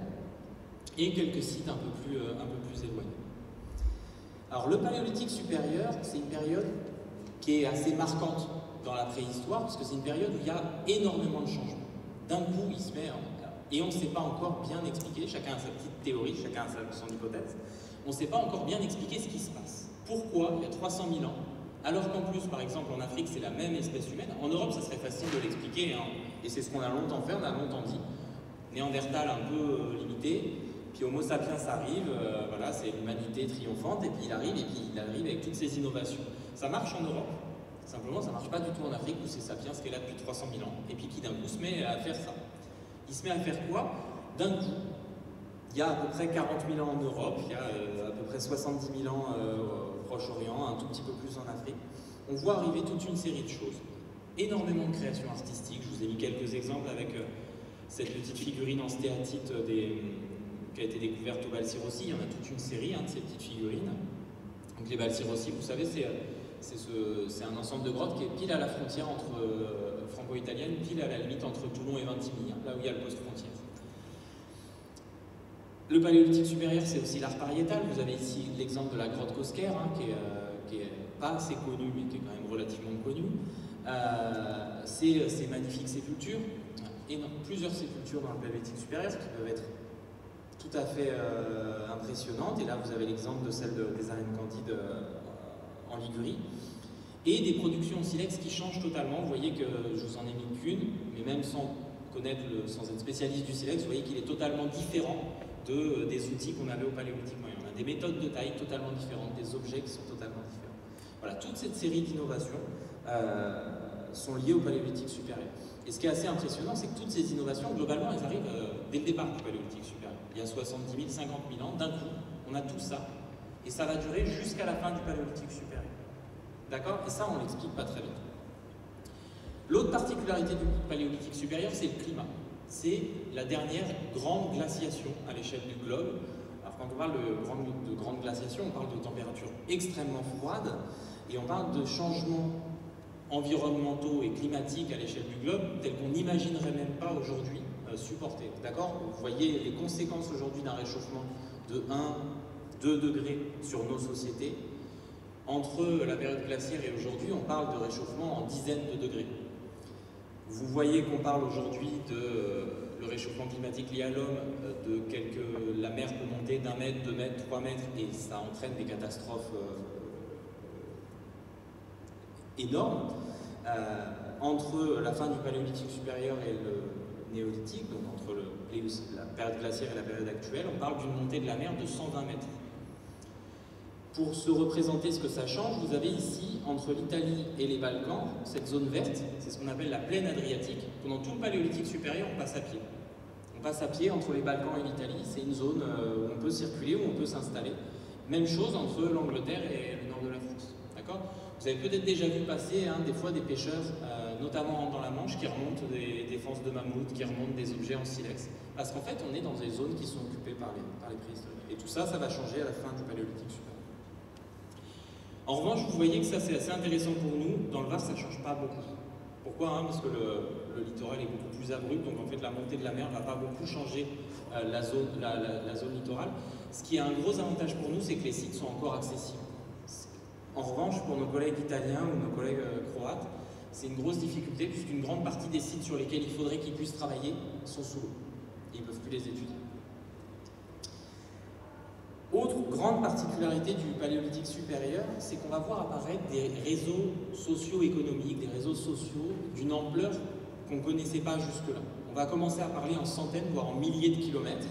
[SPEAKER 1] et quelques sites un peu plus éloignés. Alors, le paléolithique supérieur, c'est une période qui est assez marquante dans la préhistoire, parce que c'est une période où il y a énormément de changements. D'un coup, il se met en... Et on ne sait pas encore bien expliquer, chacun a sa petite théorie, chacun a son hypothèse, on ne sait pas encore bien expliquer ce qui se passe. Pourquoi, il y a 300 000 ans, alors qu'en plus, par exemple, en Afrique, c'est la même espèce humaine, en Europe, ça serait facile de l'expliquer, hein, et c'est ce qu'on a longtemps fait, on a longtemps dit. Néandertal un peu limité, puis Homo sapiens arrive, voilà, c'est l'humanité triomphante, et puis il arrive avec toutes ces innovations. Ça marche en Europe, simplement ça ne marche pas du tout en Afrique où c'est Sapiens qui est là depuis 300 000 ans, et puis qui d'un coup se met à faire ça. Il se met à faire quoi? D'un coup, il y a à peu près 40 000 ans en Europe, il y a à peu près 70 000 ans au Proche-Orient, un tout petit peu plus en Afrique. On voit arriver toute une série de choses. Énormément de créations artistiques. Je vous ai mis quelques exemples avec cette petite figurine en stéatite qui a été découverte au Val-Sirossi. Il y en a toute une série de ces petites figurines. Donc les Val-Sirossi, vous savez, c'est un ensemble de grottes qui est pile à la frontière entre franco-italienne, pile à la limite entre Toulon et Vintimille, là où il y a le poste frontière. Le paléolithique supérieur, c'est aussi l'art pariétal. Vous avez ici l'exemple de la grotte Cosquer, qui est pas assez connue, mais qui est quand même relativement connue. Ces magnifiques sépultures, et plusieurs sépultures dans le paléolithique supérieur qui peuvent être tout à fait impressionnantes. Et là, vous avez l'exemple de celle des arènes Candides en Ligurie. Et des productions en silex qui changent totalement. Vous voyez que je vous en ai mis qu'une, mais même sans être spécialiste du silex, vous voyez qu'il est totalement différent des outils qu'on avait au paléolithique moyen. On a des méthodes de taille totalement différentes, des objets qui sont totalement différents. Voilà, toute cette série d'innovations sont liées au paléolithique supérieur. Et ce qui est assez impressionnant, c'est que toutes ces innovations, globalement, elles arrivent dès le départ du paléolithique supérieur. Il y a 70 000, 50 000 ans, d'un coup, on a tout ça. Et ça va durer jusqu'à la fin du paléolithique supérieur. D'accord? Et ça, on ne l'explique pas très bien. L'autre particularité du paléolithique supérieur, c'est le climat. C'est la dernière grande glaciation à l'échelle du globe. Alors quand on parle de grande glaciation, on parle de températures extrêmement froides et on parle de changements environnementaux et climatiques à l'échelle du globe tels qu'on n'imaginerait même pas aujourd'hui supporter. D'accord? Vous voyez les conséquences aujourd'hui d'un réchauffement de 1-2 degrés sur nos sociétés. Entre la période glaciaire et aujourd'hui, on parle de réchauffement en dizaines de degrés. Vous voyez qu'on parle aujourd'hui de le réchauffement climatique lié à l'homme, la mer peut monter d'1 mètre, 2 mètres, 3 mètres, et ça entraîne des catastrophes énormes. Entre la fin du paléolithique supérieur et le néolithique, donc entre la période glaciaire et la période actuelle, on parle d'une montée de la mer de 120 mètres. Pour se représenter ce que ça change, vous avez ici, entre l'Italie et les Balkans, cette zone verte, c'est ce qu'on appelle la plaine adriatique. Pendant tout le paléolithique supérieur, on passe à pied. On passe à pied entre les Balkans et l'Italie, c'est une zone où on peut circuler, où on peut s'installer. Même chose entre l'Angleterre et le nord de la France. D'accord? Vous avez peut-être déjà vu passer des fois des pêcheurs, notamment dans la Manche, qui remontent des défenses de mammouth, qui remontent des objets en silex. Parce qu'en fait, on est dans des zones qui sont occupées par les préhistoriques. Et tout ça, ça va changer à la fin du Paléolithique supérieur. En revanche, vous voyez que ça, c'est assez intéressant pour nous. Dans le Var, ça ne change pas beaucoup. Pourquoi? Parce que le littoral est beaucoup plus abrupt, donc en fait, la montée de la mer ne va pas beaucoup changer la zone littorale. Ce qui est un gros avantage pour nous, c'est que les sites sont encore accessibles. En revanche, pour nos collègues italiens ou nos collègues croates, c'est une grosse difficulté puisqu'une grande partie des sites sur lesquels il faudrait qu'ils puissent travailler sont sous l'eau. Ils ne peuvent plus les étudier. Autre grande particularité du Paléolithique supérieur, c'est qu'on va voir apparaître des réseaux socio-économiques, des réseaux sociaux d'une ampleur qu'on ne connaissait pas jusque-là. On va commencer à parler en centaines, voire en milliers de kilomètres.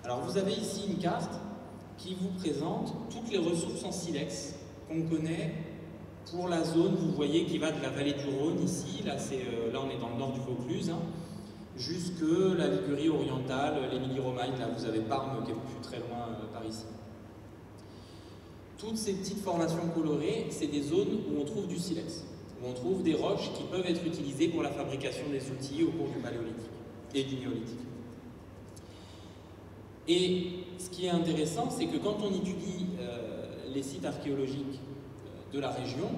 [SPEAKER 1] Alors vous avez ici une carte qui vous présente toutes les ressources en silex qu'on connaît pour la zone, vous voyez, qui va de la vallée du Rhône ici, là on est dans le nord du Vaucluse, jusque la Ligurie orientale, l'Émilie-Romagne, là vous avez Parme qui est plus très loin par ici. Toutes ces petites formations colorées, c'est des zones où on trouve du silex, où on trouve des roches qui peuvent être utilisées pour la fabrication des outils au cours du Paléolithique et du Néolithique. Et ce qui est intéressant, c'est que quand on étudie les sites archéologiques de la région,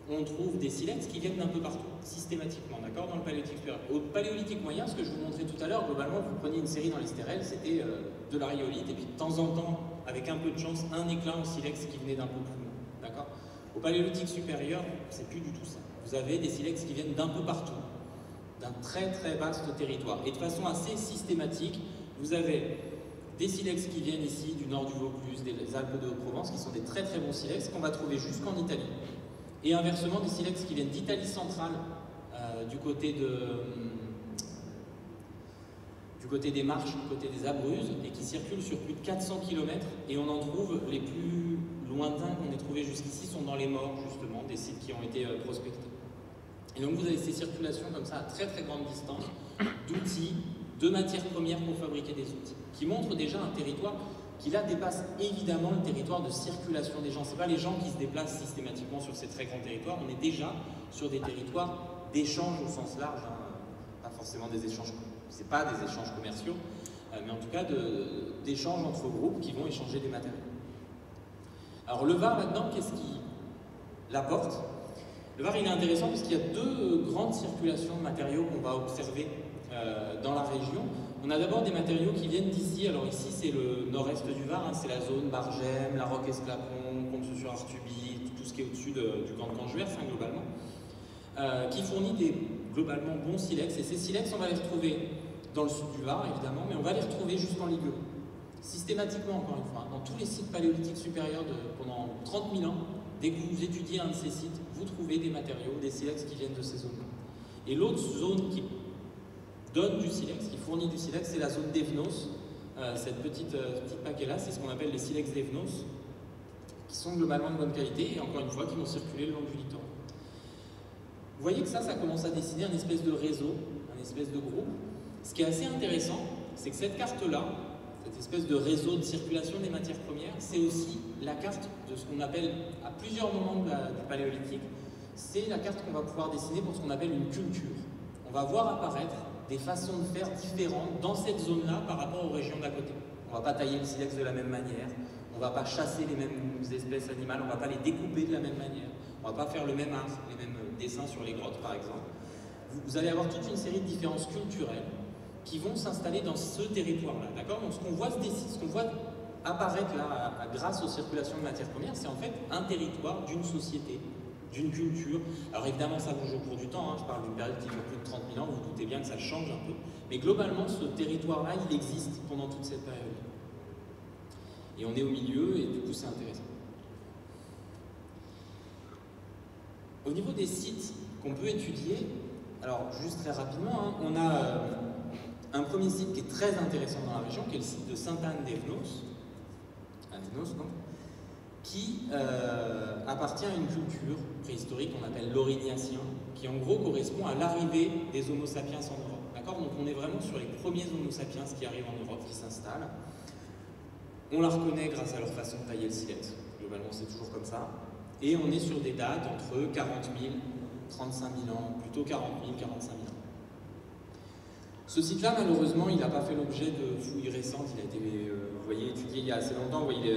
[SPEAKER 1] on trouve des silex qui viennent d'un peu partout, systématiquement, d'accord, dans le Paléolithique supérieur. Au Paléolithique moyen, ce que je vous montrais tout à l'heure, globalement, vous preniez une série dans les stérelles, c'était de la rhyolite, et puis de temps en temps, avec un peu de chance, un éclat en silex qui venait d'un peu plus loin, d'accord. Au Paléolithique supérieur, c'est plus du tout ça. Vous avez des silex qui viennent d'un peu partout, d'un très très vaste territoire. Et de façon assez systématique, vous avez des silex qui viennent ici du nord du Vaucluse, des Alpes de Haute-Provence, qui sont des très très bons silex qu'on va trouver jusqu'en Italie. Et inversement, des silex qui viennent d'Italie centrale, du côté des Marches, du côté des Abruzzes, et qui circulent sur plus de 400 km. Et on en trouve, les plus lointains qu'on ait trouvés jusqu'ici sont dans les morts, justement, des sites qui ont été prospectés. Et donc vous avez ces circulations comme ça à très très grande distance d'outils, de matières premières pour fabriquer des outils, qui montrent déjà un territoire qui là dépasse évidemment le territoire de circulation des gens. Ce n'est pas les gens qui se déplacent systématiquement sur ces très grands territoires, on est déjà sur des territoires d'échange au sens large, pas forcément des échanges, c'est pas des échanges commerciaux, mais en tout cas d'échanges entre groupes qui vont échanger des matériaux. Alors le Var là-dedans, qu'est-ce qui l'apporte? Le Var il est intéressant parce qu'il y a deux grandes circulations de matériaux qu'on va observer dans la région. On a d'abord des matériaux qui viennent d'ici. Alors ici c'est le nord-est du Var, c'est la zone Bargème, la Roque-Esclapon, Compiègne-sur-Artuby, tout ce qui est au-dessus du camp de Canjuers globalement, qui fournit des globalement bons silex. Et ces silex on va les retrouver dans le sud du Var évidemment, mais on va les retrouver jusqu'en Ligurie. Systématiquement encore une fois, dans tous les sites paléolithiques supérieurs pendant 30 000 ans, dès que vous étudiez un de ces sites, vous trouvez des matériaux, des silex qui viennent de ces zones-là. Et l'autre zone qui donne du silex, qui fournit du silex, c'est la zone d'Evnos. Cette petite paquet-là, c'est ce qu'on appelle les silex d'Evnos, qui sont globalement de bonne qualité et encore une fois qui vont circuler le long du littoral. Vous voyez que ça commence à dessiner un espèce de réseau, un espèce de groupe. Ce qui est assez intéressant, c'est que cette carte-là, cette espèce de réseau de circulation des matières premières, c'est aussi la carte de ce qu'on appelle, à plusieurs moments du Paléolithique, c'est la carte qu'on va pouvoir dessiner pour ce qu'on appelle une culture. On va voir apparaître des façons de faire différentes dans cette zone-là par rapport aux régions d'à côté. On ne va pas tailler le silex de la même manière, on ne va pas chasser les mêmes espèces animales, on ne va pas les découper de la même manière, on ne va pas faire le même art, les mêmes dessins sur les grottes par exemple. Vous allez avoir toute une série de différences culturelles qui vont s'installer dans ce territoire-là, d'accord? Donc ce qu'on voit apparaître là, grâce aux circulations de matières premières, c'est en fait un territoire d'une société, d'une culture. Alors évidemment ça bouge au cours du temps, je parle d'une période qui dure plus de 30 000 ans, vous doutez bien que ça change un peu, mais globalement ce territoire-là, il existe pendant toute cette période. Et on est au milieu, et du coup c'est intéressant. Au niveau des sites qu'on peut étudier, alors juste très rapidement, on a un premier site qui est très intéressant dans la région, qui est le site de Sainte-Anne-d'Evnos, qui appartient à une culture préhistorique qu'on appelle l'Aurignacien, qui en gros correspond à l'arrivée des Homo sapiens en Europe. D'accord? Donc on est vraiment sur les premiers Homo sapiens qui arrivent en Europe, qui s'installent. On la reconnaît grâce à leur façon de tailler le silex. Globalement, c'est toujours comme ça. Et on est sur des dates entre 40 000, 35 000 ans, plutôt 40 000, 45 000 ans. Ce site-là, malheureusement, il n'a pas fait l'objet de fouilles récentes. Il a été, vous voyez, étudié il y a assez longtemps. Vous voyez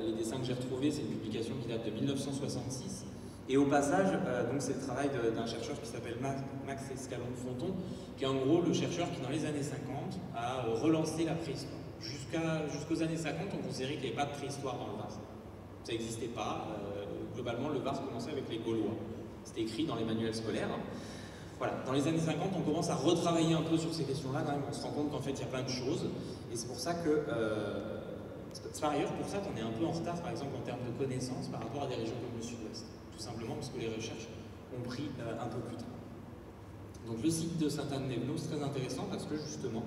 [SPEAKER 1] les dessins que j'ai retrouvés, c'est une publication qui date de 1966. Et au passage, donc c'est le travail d'un chercheur qui s'appelle Max Escalon-Fonton, qui est en gros le chercheur qui, dans les années 50, a relancé la préhistoire. Jusqu'aux années 50, on considérait qu'il n'y avait pas de préhistoire dans le Var. Ça n'existait pas. Globalement, le Var commençait avec les Gaulois. C'était écrit dans les manuels scolaires. Voilà. Dans les années 50, on commence à retravailler un peu sur ces questions-là. On se rend compte qu'en fait, il y a plein de choses. Et c'est pour ça que... c'est par ailleurs pour ça qu'on est un peu en retard, par exemple, en termes de connaissances par rapport à des régions comme le Sud-Ouest. Tout simplement parce que les recherches ont pris un peu plus tard. Donc le site de Sainte-Anne-des-Venaux, c'est très intéressant parce que justement,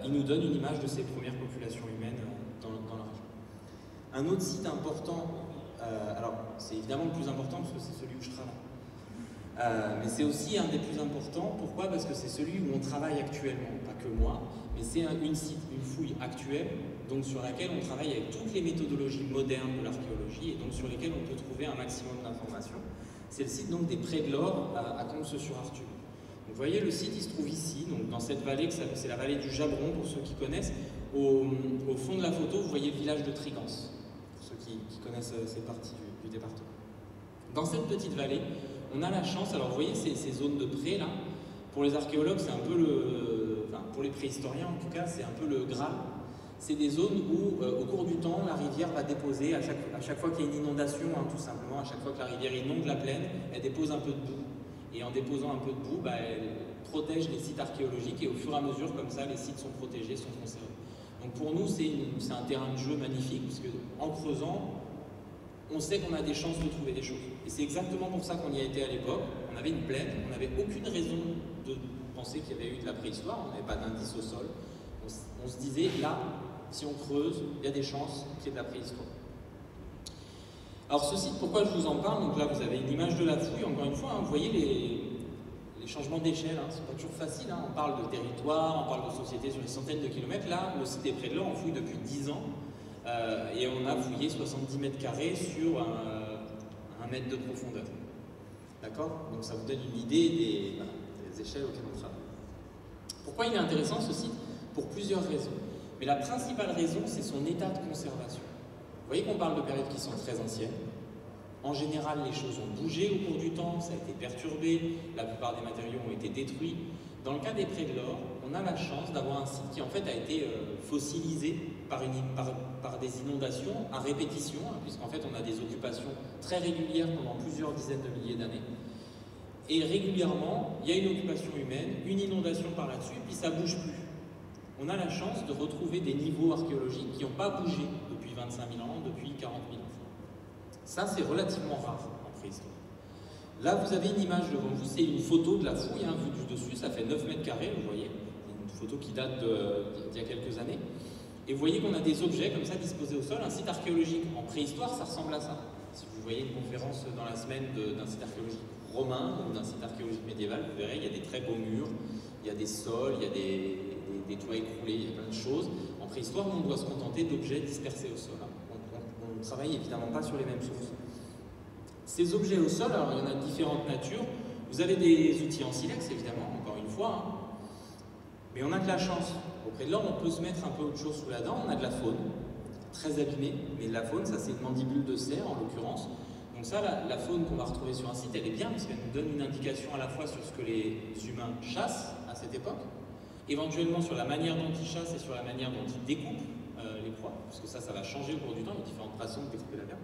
[SPEAKER 1] il nous donne une image de ces premières populations humaines dans la région. Un autre site important, alors c'est évidemment le plus important parce que c'est celui où je travaille. Mais c'est aussi un des plus importants. Pourquoi? Parce que c'est celui où on travaille actuellement, pas que moi, mais c'est une fouille actuelle, donc sur laquelle on travaille avec toutes les méthodologies modernes de l'archéologie et donc sur lesquelles on peut trouver un maximum d'informations. C'est le site donc des Prés de l'Or à Comps-sur-Artume. Vous voyez, le site il se trouve ici, donc dans cette vallée, c'est la vallée du Jabron pour ceux qui connaissent. Au fond de la photo, vous voyez le village de Trigance, pour ceux qui connaissent cette partie du département. Dans cette petite vallée, on a la chance, alors vous voyez ces zones de prés là, pour les archéologues c'est un peu pour les préhistoriens en tout cas, c'est un peu le Graal. C'est des zones où au cours du temps, la rivière va déposer, à chaque fois qu'il y a une inondation, hein, tout simplement, à chaque fois que la rivière inonde la plaine, elle dépose un peu de boue. Et en déposant un peu de boue, elle protège les sites archéologiques et au fur et à mesure, comme ça, les sites sont protégés, sont conservés. Donc pour nous, c'est un terrain de jeu magnifique, puisque en creusant, on sait qu'on a des chances de trouver des choses. Et c'est exactement pour ça qu'on y a été à l'époque. On avait une plaine, on n'avait aucune raison de penser qu'il y avait eu de la préhistoire, on n'avait pas d'indice au sol. On se disait, là, si on creuse, il y a des chances qu'il y ait de la préhistoire. Alors ce site, pourquoi je vous en parle? Donc là, vous avez une image de la fouille, encore une fois, hein, vous voyez les changements d'échelle, hein, c'est pas toujours facile, hein, on parle de territoire, on parle de société sur des centaines de kilomètres. Là, le site des Prés de l'Or, on fouille depuis 10 ans. Et on a fouillé 70 mètres carrés sur 1 mètre de profondeur. D'accord? Donc ça vous donne une idée des échelles auxquelles on travaille. Pourquoi il est intéressant ce site? Pour plusieurs raisons. Mais la principale raison, c'est son état de conservation. Vous voyez qu'on parle de périodes qui sont très anciennes. En général, les choses ont bougé au cours du temps, ça a été perturbé, la plupart des matériaux ont été détruits. Dans le cas des Prés de l'Or, on a la chance d'avoir un site qui en fait a été fossilisé par des inondations à répétition, hein, puisqu'en fait on a des occupations très régulières pendant plusieurs dizaines de milliers d'années. Et régulièrement, il y a une occupation humaine, une inondation par là-dessus, puis ça ne bouge plus. On a la chance de retrouver des niveaux archéologiques qui n'ont pas bougé depuis 25 000 ans, depuis 40 000 ans. Ça, c'est relativement rare en préhistoire. Là, vous avez une image devant vous, c'est une photo de la fouille, hein, vue du dessus, ça fait 9 mètres carrés, vous voyez. Une photo qui date d'il y a quelques années. Et vous voyez qu'on a des objets comme ça disposés au sol. Un site archéologique en préhistoire, ça ressemble à ça. Si vous voyez une conférence dans la semaine d'un site archéologique romain ou d'un site archéologique médiéval, vous verrez, il y a des très beaux murs, il y a des sols, il y a des toits écroulés, il y a plein de choses. En préhistoire, on doit se contenter d'objets dispersés au sol. On ne travaille évidemment pas sur les mêmes sources. Ces objets au sol, alors il y en a de différentes natures. Vous avez des outils en silex, évidemment, encore une fois, hein. Mais on a de la chance. Auprès de l'or, on peut se mettre un peu autre chose sous la dent. On a de la faune, très abîmée, mais de la faune, ça c'est une mandibule de cerf en l'occurrence. Donc ça, la faune qu'on va retrouver sur un site, elle est bien parce qu'elle nous donne une indication à la fois sur ce que les humains chassent à cette époque, éventuellement sur la manière dont ils chassent et sur la manière dont ils découpent les proies, parce que ça va changer au cours du temps, il y a différentes façons de découper la viande.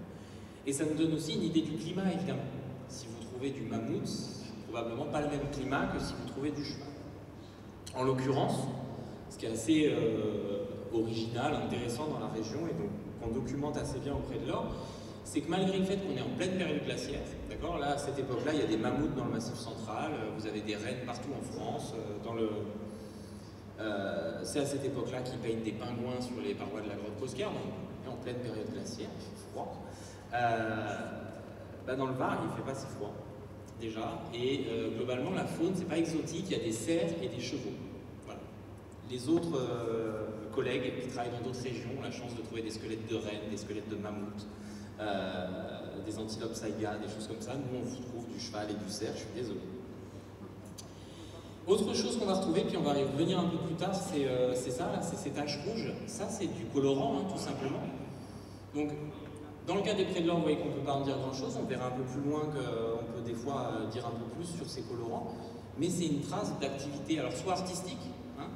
[SPEAKER 1] Et ça nous donne aussi une idée du climat, évidemment. Si vous trouvez du mammouth, c'est probablement pas le même climat que si vous trouvez du cheval. En l'occurrence, ce qui est assez original, intéressant dans la région, et donc qu'on documente assez bien auprès de l'or, c'est que malgré le fait qu'on est en pleine période glaciaire, d'accord, là, à cette époque-là, il y a des mammouths dans le Massif central, vous avez des rennes partout en France, c'est à cette époque-là qu'ils peignent des pingouins sur les parois de la grotte Cosquer, donc on est en pleine période glaciaire, il fait froid. Dans le Var, il ne fait pas si froid, déjà, et globalement, la faune, c'est pas exotique, il y a des cerfs et des chevaux. Voilà. Les autres collègues qui travaillent dans d'autres régions ont la chance de trouver des squelettes de rennes, des squelettes de mammouths, des antilopes saïga, des choses comme ça. Nous, on trouve du cheval et du cerf, je suis désolé. Autre chose qu'on va retrouver, puis on va y revenir un peu plus tard, c'est ça, là, c'est ces taches rouges. Ça, c'est du colorant, hein, tout simplement. Donc, dans le cas des prés de l'or, vous voyez qu'on ne peut pas en dire grand-chose. On verra un peu plus loin qu'on peut des fois dire un peu plus sur ces colorants. Mais c'est une trace d'activité, alors soit artistique, hein,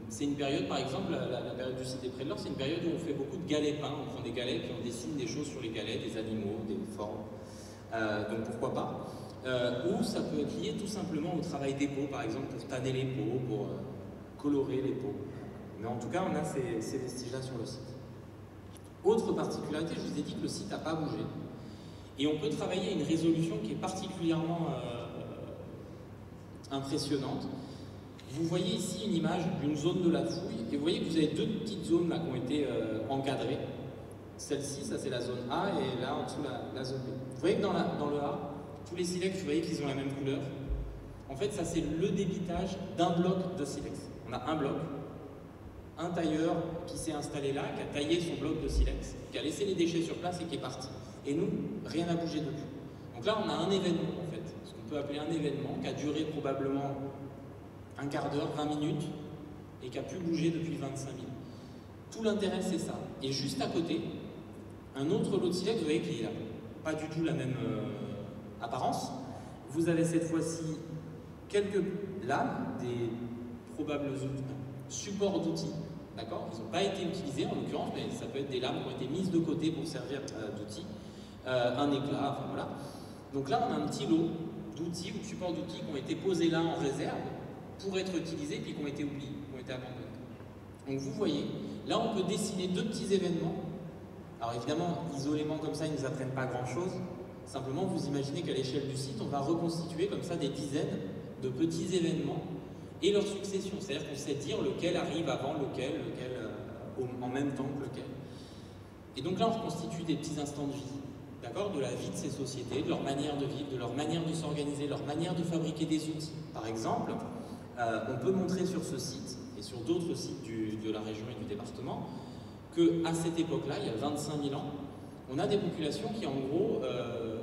[SPEAKER 1] c'est une période, par exemple, la période du site des prés de l'or, c'est une période où on fait beaucoup de galets peints. On prend des galets, puis on dessine des choses sur les galets, des animaux, des formes. Donc pourquoi pas. Ou ça peut être lié tout simplement au travail des peaux, par exemple, pour tanner les peaux, pour colorer les peaux. Mais en tout cas, on a ces vestiges-là sur le site. Autre particularité, je vous ai dit que le site n'a pas bougé. Et on peut travailler à une résolution qui est particulièrement impressionnante. Vous voyez ici une image d'une zone de la fouille, et vous voyez que vous avez deux petites zones là qui ont été encadrées. Celle-ci, ça c'est la zone A, et là en dessous la zone B. Vous voyez que dans le A, tous les silex, vous voyez qu'ils ont la même couleur. En fait, ça c'est le débitage d'un bloc de silex. On a un bloc, un tailleur qui s'est installé là, qui a taillé son bloc de silex, qui a laissé les déchets sur place et qui est parti. Et nous, rien n'a bougé depuis. Donc là, on a un événement en fait, ce qu'on peut appeler un événement, qui a duré probablement un quart d'heure, 20 minutes, et qui a pu bouger depuis 25 minutes. Tout l'intérêt, c'est ça. Et juste à côté, un autre lot de silex, vous voyez qu'il n'a pas du tout la même apparence. Vous avez cette fois-ci quelques lames, des probables supports d'outils, d'accord? Ils n'ont pas été utilisés en l'occurrence, mais ça peut être des lames qui ont été mises de côté pour servir d'outils, un éclat, enfin voilà. Donc là, on a un petit lot d'outils ou de supports d'outils qui ont été posés là en réserve pour être utilisés puis qui ont été oubliés, qui ont été abandonnés. Donc vous voyez, là on peut dessiner deux petits événements. Alors évidemment, isolément comme ça, ils ne nous apprennent pas grand-chose. Simplement, vous imaginez qu'à l'échelle du site, on va reconstituer comme ça des dizaines de petits événements et leur succession. C'est-à-dire qu'on sait dire lequel arrive avant lequel en même temps que lequel. Et donc là, on reconstitue des petits instants de vie, d'accord, de la vie de ces sociétés, de leur manière de vivre, de leur manière de s'organiser, leur manière de fabriquer des outils. Par exemple, on peut montrer sur ce site et sur d'autres sites de la région et du département qu'à cette époque-là, il y a 25 000 ans, on a des populations qui, en gros,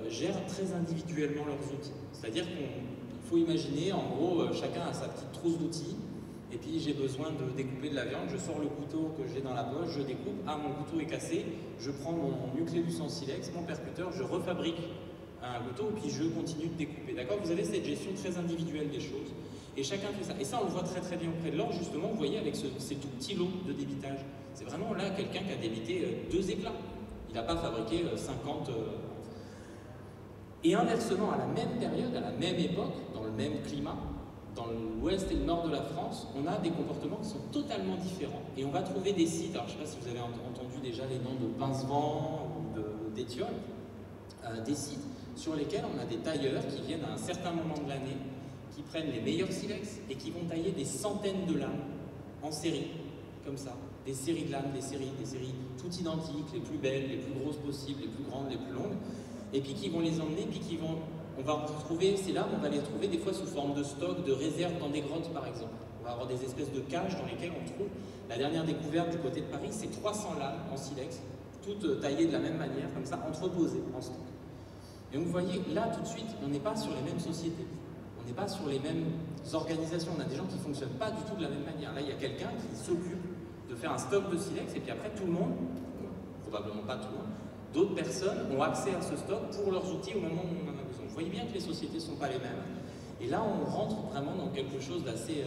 [SPEAKER 1] gèrent très individuellement leurs outils. C'est-à-dire qu'il faut imaginer, en gros, chacun a sa petite trousse d'outils, et puis j'ai besoin de découper de la viande, je sors le couteau que j'ai dans la poche, je découpe, ah mon couteau est cassé, je prends mon nucléus en silex, mon percuteur, je refabrique un couteau, et puis je continue de découper. D'accord? Vous avez cette gestion très individuelle des choses, et chacun fait ça. Et ça, on le voit très très bien auprès de l'or, justement, vous voyez, avec ces tout petits lots de débitage. C'est vraiment là quelqu'un qui a débité 2 éclats. Il n'a pas fabriqué 50... Et inversement, à la même période, à la même époque, dans le même climat, dans l'ouest et le nord de la France, on a des comportements qui sont totalement différents. Et on va trouver des sites, alors je ne sais pas si vous avez entendu déjà les noms de Pincevent ou d'Étiole, des sites sur lesquels on a des tailleurs qui viennent à un certain moment de l'année, qui prennent les meilleurs silex et qui vont tailler des centaines de lames en série, comme ça. Des séries de lames, des séries toutes identiques, les plus belles, les plus grosses possibles, les plus grandes, les plus longues, et puis qui vont les emmener, puis on va retrouver ces lames, on va les retrouver des fois sous forme de stock, de réserve dans des grottes par exemple. On va avoir des espèces de cages dans lesquelles on trouve, la dernière découverte du côté de Paris, c'est 300 lames en silex, toutes taillées de la même manière, comme ça, entreposées en stock. Et donc vous voyez, là tout de suite, on n'est pas sur les mêmes sociétés, on n'est pas sur les mêmes organisations, on a des gens qui ne fonctionnent pas du tout de la même manière. Là, il y a quelqu'un qui s'occupe de faire un stock de silex, et puis après tout le monde, probablement pas tout le monde, d'autres personnes ont accès à ce stock pour leurs outils au moment où on en a besoin. Vous voyez bien que les sociétés ne sont pas les mêmes. Et là, on rentre vraiment dans quelque chose d'assez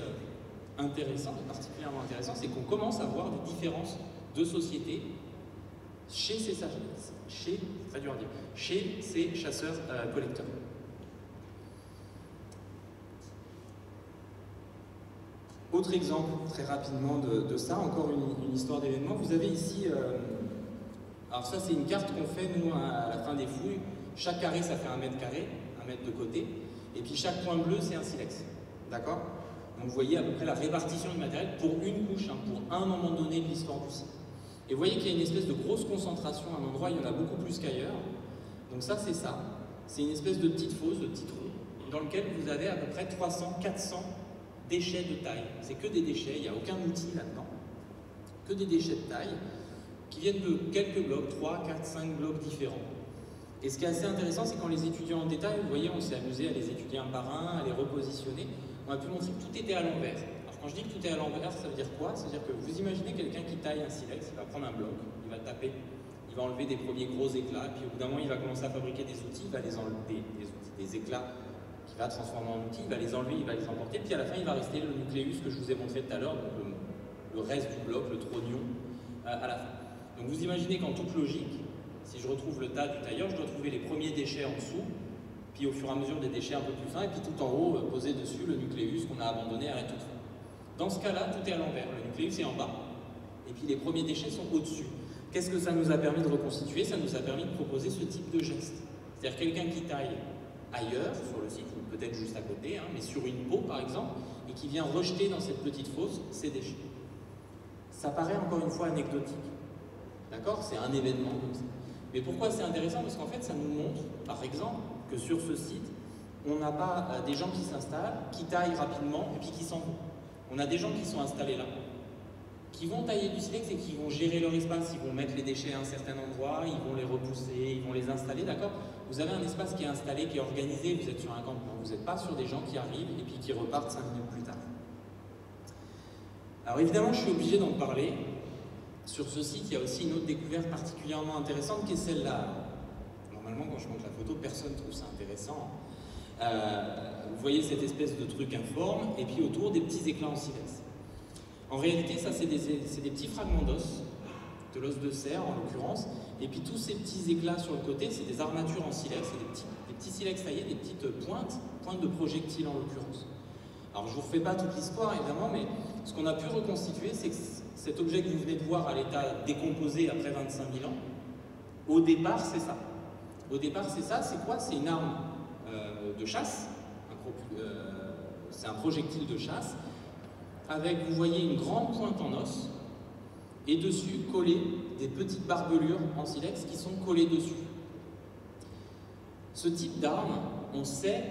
[SPEAKER 1] intéressant, particulièrement intéressant, c'est qu'on commence à voir des différences de sociétés chez ces chasseurs-collecteurs. Autre exemple, très rapidement, de ça, encore une histoire d'événement. Vous avez ici, alors ça c'est une carte qu'on fait nous à la fin des fouilles. Chaque carré ça fait 1 mètre carré, 1 mètre de côté, et puis chaque point bleu c'est un silex. D'accord? Donc vous voyez à peu près la répartition du matériel pour une couche, pour un moment donné de l'histoire du site. Et vous voyez qu'il y a une espèce de grosse concentration à un endroit, il y en a beaucoup plus qu'ailleurs. Donc ça c'est ça. C'est une espèce de petite fosse, de petit trou, dans lequel vous avez à peu près 300, 400 déchets de taille. C'est que des déchets, il n'y a aucun outil là-dedans. Que des déchets de taille qui viennent de quelques blocs, 3, 4, 5 blocs différents. Et ce qui est assez intéressant, c'est quand les étudiants en détail, vous voyez, on s'est amusé à les étudier un par un, à les repositionner, on a pu montrer que tout était à l'envers. Alors quand je dis que tout est à l'envers, ça veut dire quoi? Ça veut dire que vous imaginez quelqu'un qui taille un silex, il va prendre un bloc, il va taper, il va enlever des premiers gros éclats, et puis au bout d'un moment, il va commencer à fabriquer des outils, il va les enlever, des éclats qu'il va transformer en outils, il va les enlever, il va les emporter, puis à la fin, il va rester le nucléus que je vous ai montré tout à l'heure, donc le reste du bloc, le trognon, à la fin. Donc vous imaginez qu'en toute logique, si je retrouve le tas du tailleur, je dois trouver les premiers déchets en dessous, puis au fur et à mesure des déchets un peu plus fins, et puis tout en haut, poser dessus le nucléus qu'on a abandonné à la toute fin. Dans ce cas-là, tout est à l'envers. Le nucléus est en bas, et puis les premiers déchets sont au-dessus. Qu'est-ce que ça nous a permis de reconstituer? Ça nous a permis de proposer ce type de geste. C'est-à-dire quelqu'un qui taille ailleurs, sur le site, ou peut-être juste à côté, hein, mais sur une peau par exemple, et qui vient rejeter dans cette petite fosse ses déchets. Ça paraît encore une fois anecdotique. D'accord? C'est un événement comme ça. Mais pourquoi c'est intéressant? Parce qu'en fait, ça nous montre, par exemple, que sur ce site, on n'a pas des gens qui s'installent, qui taillent rapidement et puis qui s'en vont. On a des gens qui sont installés là, qui vont tailler du silex et qui vont gérer leur espace, ils vont mettre les déchets à un certain endroit, ils vont les repousser, ils vont les installer, d'accord? Vous avez un espace qui est installé, qui est organisé, vous êtes sur un campement, vous n'êtes pas sur des gens qui arrivent et puis qui repartent 5 minutes plus tard. Alors évidemment, je suis obligé d'en parler. Sur ce site, il y a aussi une autre découverte particulièrement intéressante qui est celle-là. Normalement, quand je montre la photo, personne ne trouve ça intéressant. Vous voyez cette espèce de truc informe, et puis autour, des petits éclats en silex. En réalité, ça, c'est des petits fragments d'os, de l'os de cerf en l'occurrence, et puis tous ces petits éclats sur le côté, c'est des armatures en silex, c'est des petits silex taillés, des petites pointes de projectiles en l'occurrence. Alors, je ne vous refais pas toute l'histoire, évidemment, mais ce qu'on a pu reconstituer, c'est que cet objet que vous venez de voir à l'état décomposé après 25 000 ans, au départ, c'est ça. Au départ, c'est ça, c'est quoi? C'est une arme de chasse, c'est un projectile de chasse, avec, vous voyez, une grande pointe en os, et dessus, collées des petites barbelures en silex qui sont collées dessus. Ce type d'arme, on sait,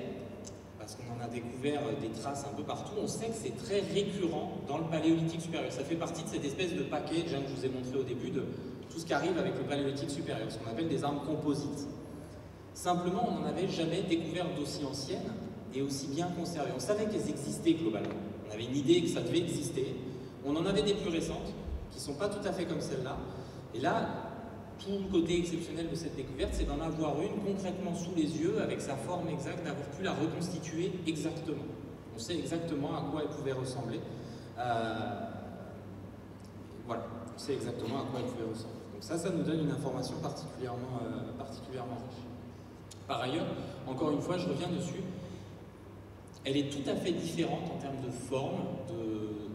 [SPEAKER 1] parce qu'on en a découvert des traces un peu partout, on sait que c'est très récurrent dans le paléolithique supérieur. Ça fait partie de cette espèce de paquet que je vous ai montré au début de tout ce qui arrive avec le paléolithique supérieur, ce qu'on appelle des armes composites. Simplement, on n'en avait jamais découvert d'aussi anciennes et aussi bien conservées. On savait qu'elles existaient globalement. On avait une idée que ça devait exister. On en avait des plus récentes, qui ne sont pas tout à fait comme celle-là. Et là, tout le côté exceptionnel de cette découverte, c'est d'en avoir une concrètement sous les yeux, avec sa forme exacte, d'avoir pu la reconstituer exactement. On sait exactement à quoi elle pouvait ressembler. Voilà, on sait exactement à quoi elle pouvait ressembler. Donc ça nous donne une information particulièrement riche. Par ailleurs, encore une fois, je reviens dessus, elle est tout à fait différente en termes de forme,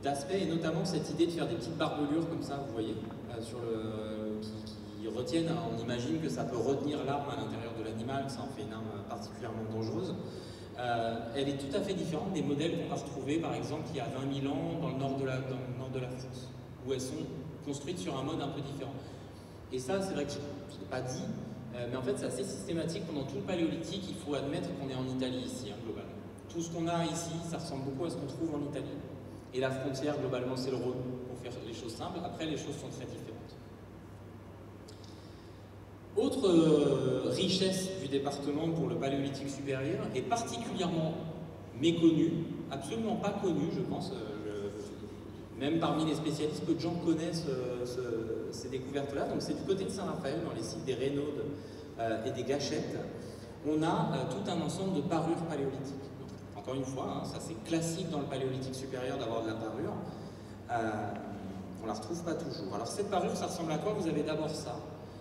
[SPEAKER 1] d'aspect, et notamment cette idée de faire des petites barbelures comme ça, vous voyez, qui retiennent, on imagine que ça peut retenir l'arme à l'intérieur de l'animal, que ça en fait une arme particulièrement dangereuse. Elle est tout à fait différente des modèles qu'on va retrouver, par exemple, il y a 20 000 ans dans le nord de la France, où elles sont construites sur un mode un peu différent. Et ça, c'est vrai que je ne l'ai pas dit, mais en fait, c'est assez systématique. Pendant tout le paléolithique, il faut admettre qu'on est en Italie ici, hein, globalement. Tout ce qu'on a ici, ça ressemble beaucoup à ce qu'on trouve en Italie. Et la frontière, globalement, c'est le Rhône, pour faire les choses simples. Après, les choses sont très différentes. Autre richesse du département pour le paléolithique supérieur, est particulièrement méconnue, absolument pas connue, je pense. Même parmi les spécialistes, peu de gens connaissent ces découvertes-là. Donc c'est du côté de Saint-Raphaël, dans les sites des Rénaudes et des Gâchettes. On a tout un ensemble de parures paléolithiques. Donc, encore une fois, hein, ça c'est classique dans le paléolithique supérieur d'avoir de la parure. On ne la retrouve pas toujours. Alors cette parure, ça ressemble à quoi? Vous avez d'abord ça.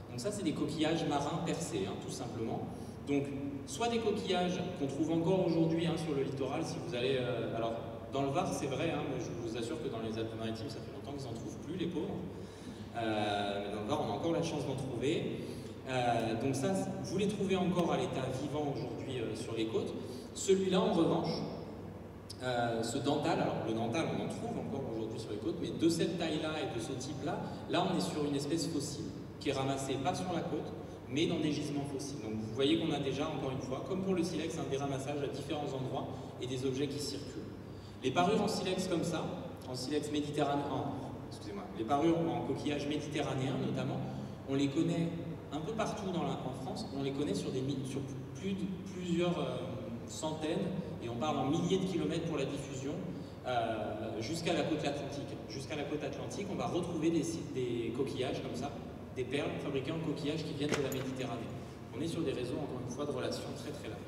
[SPEAKER 1] Donc ça, c'est des coquillages marins percés, hein, tout simplement. Donc, soit des coquillages qu'on trouve encore aujourd'hui hein, sur le littoral, si vous allez... alors, dans le Var, c'est vrai, hein, mais je vous assure que dans les Alpes-Maritimes, ça fait longtemps qu'ils n'en trouvent plus, les pauvres. Mais dans le Var, on a encore la chance d'en trouver. Donc ça, vous les trouvez encore à l'état vivant aujourd'hui sur les côtes. Celui-là, en revanche, ce dental, alors le dental, on en trouve encore aujourd'hui sur les côtes, mais de cette taille-là et de ce type-là, là, on est sur une espèce fossile qui est ramassée pas sur la côte, mais dans des gisements fossiles. Donc vous voyez qu'on a déjà, encore une fois, comme pour le silex, des ramassages à différents endroits et des objets qui circulent. Les parures en silex comme ça, en silex méditerranéen, Les parures en coquillage méditerranéen notamment, on les connaît un peu partout en France, on les connaît sur plusieurs centaines, et on parle en milliers de kilomètres pour la diffusion, jusqu'à la côte atlantique. Jusqu'à la côte atlantique, on va retrouver des coquillages comme ça, des perles fabriquées en coquillages qui viennent de la Méditerranée. On est sur des réseaux, encore une fois, de relations très très larges.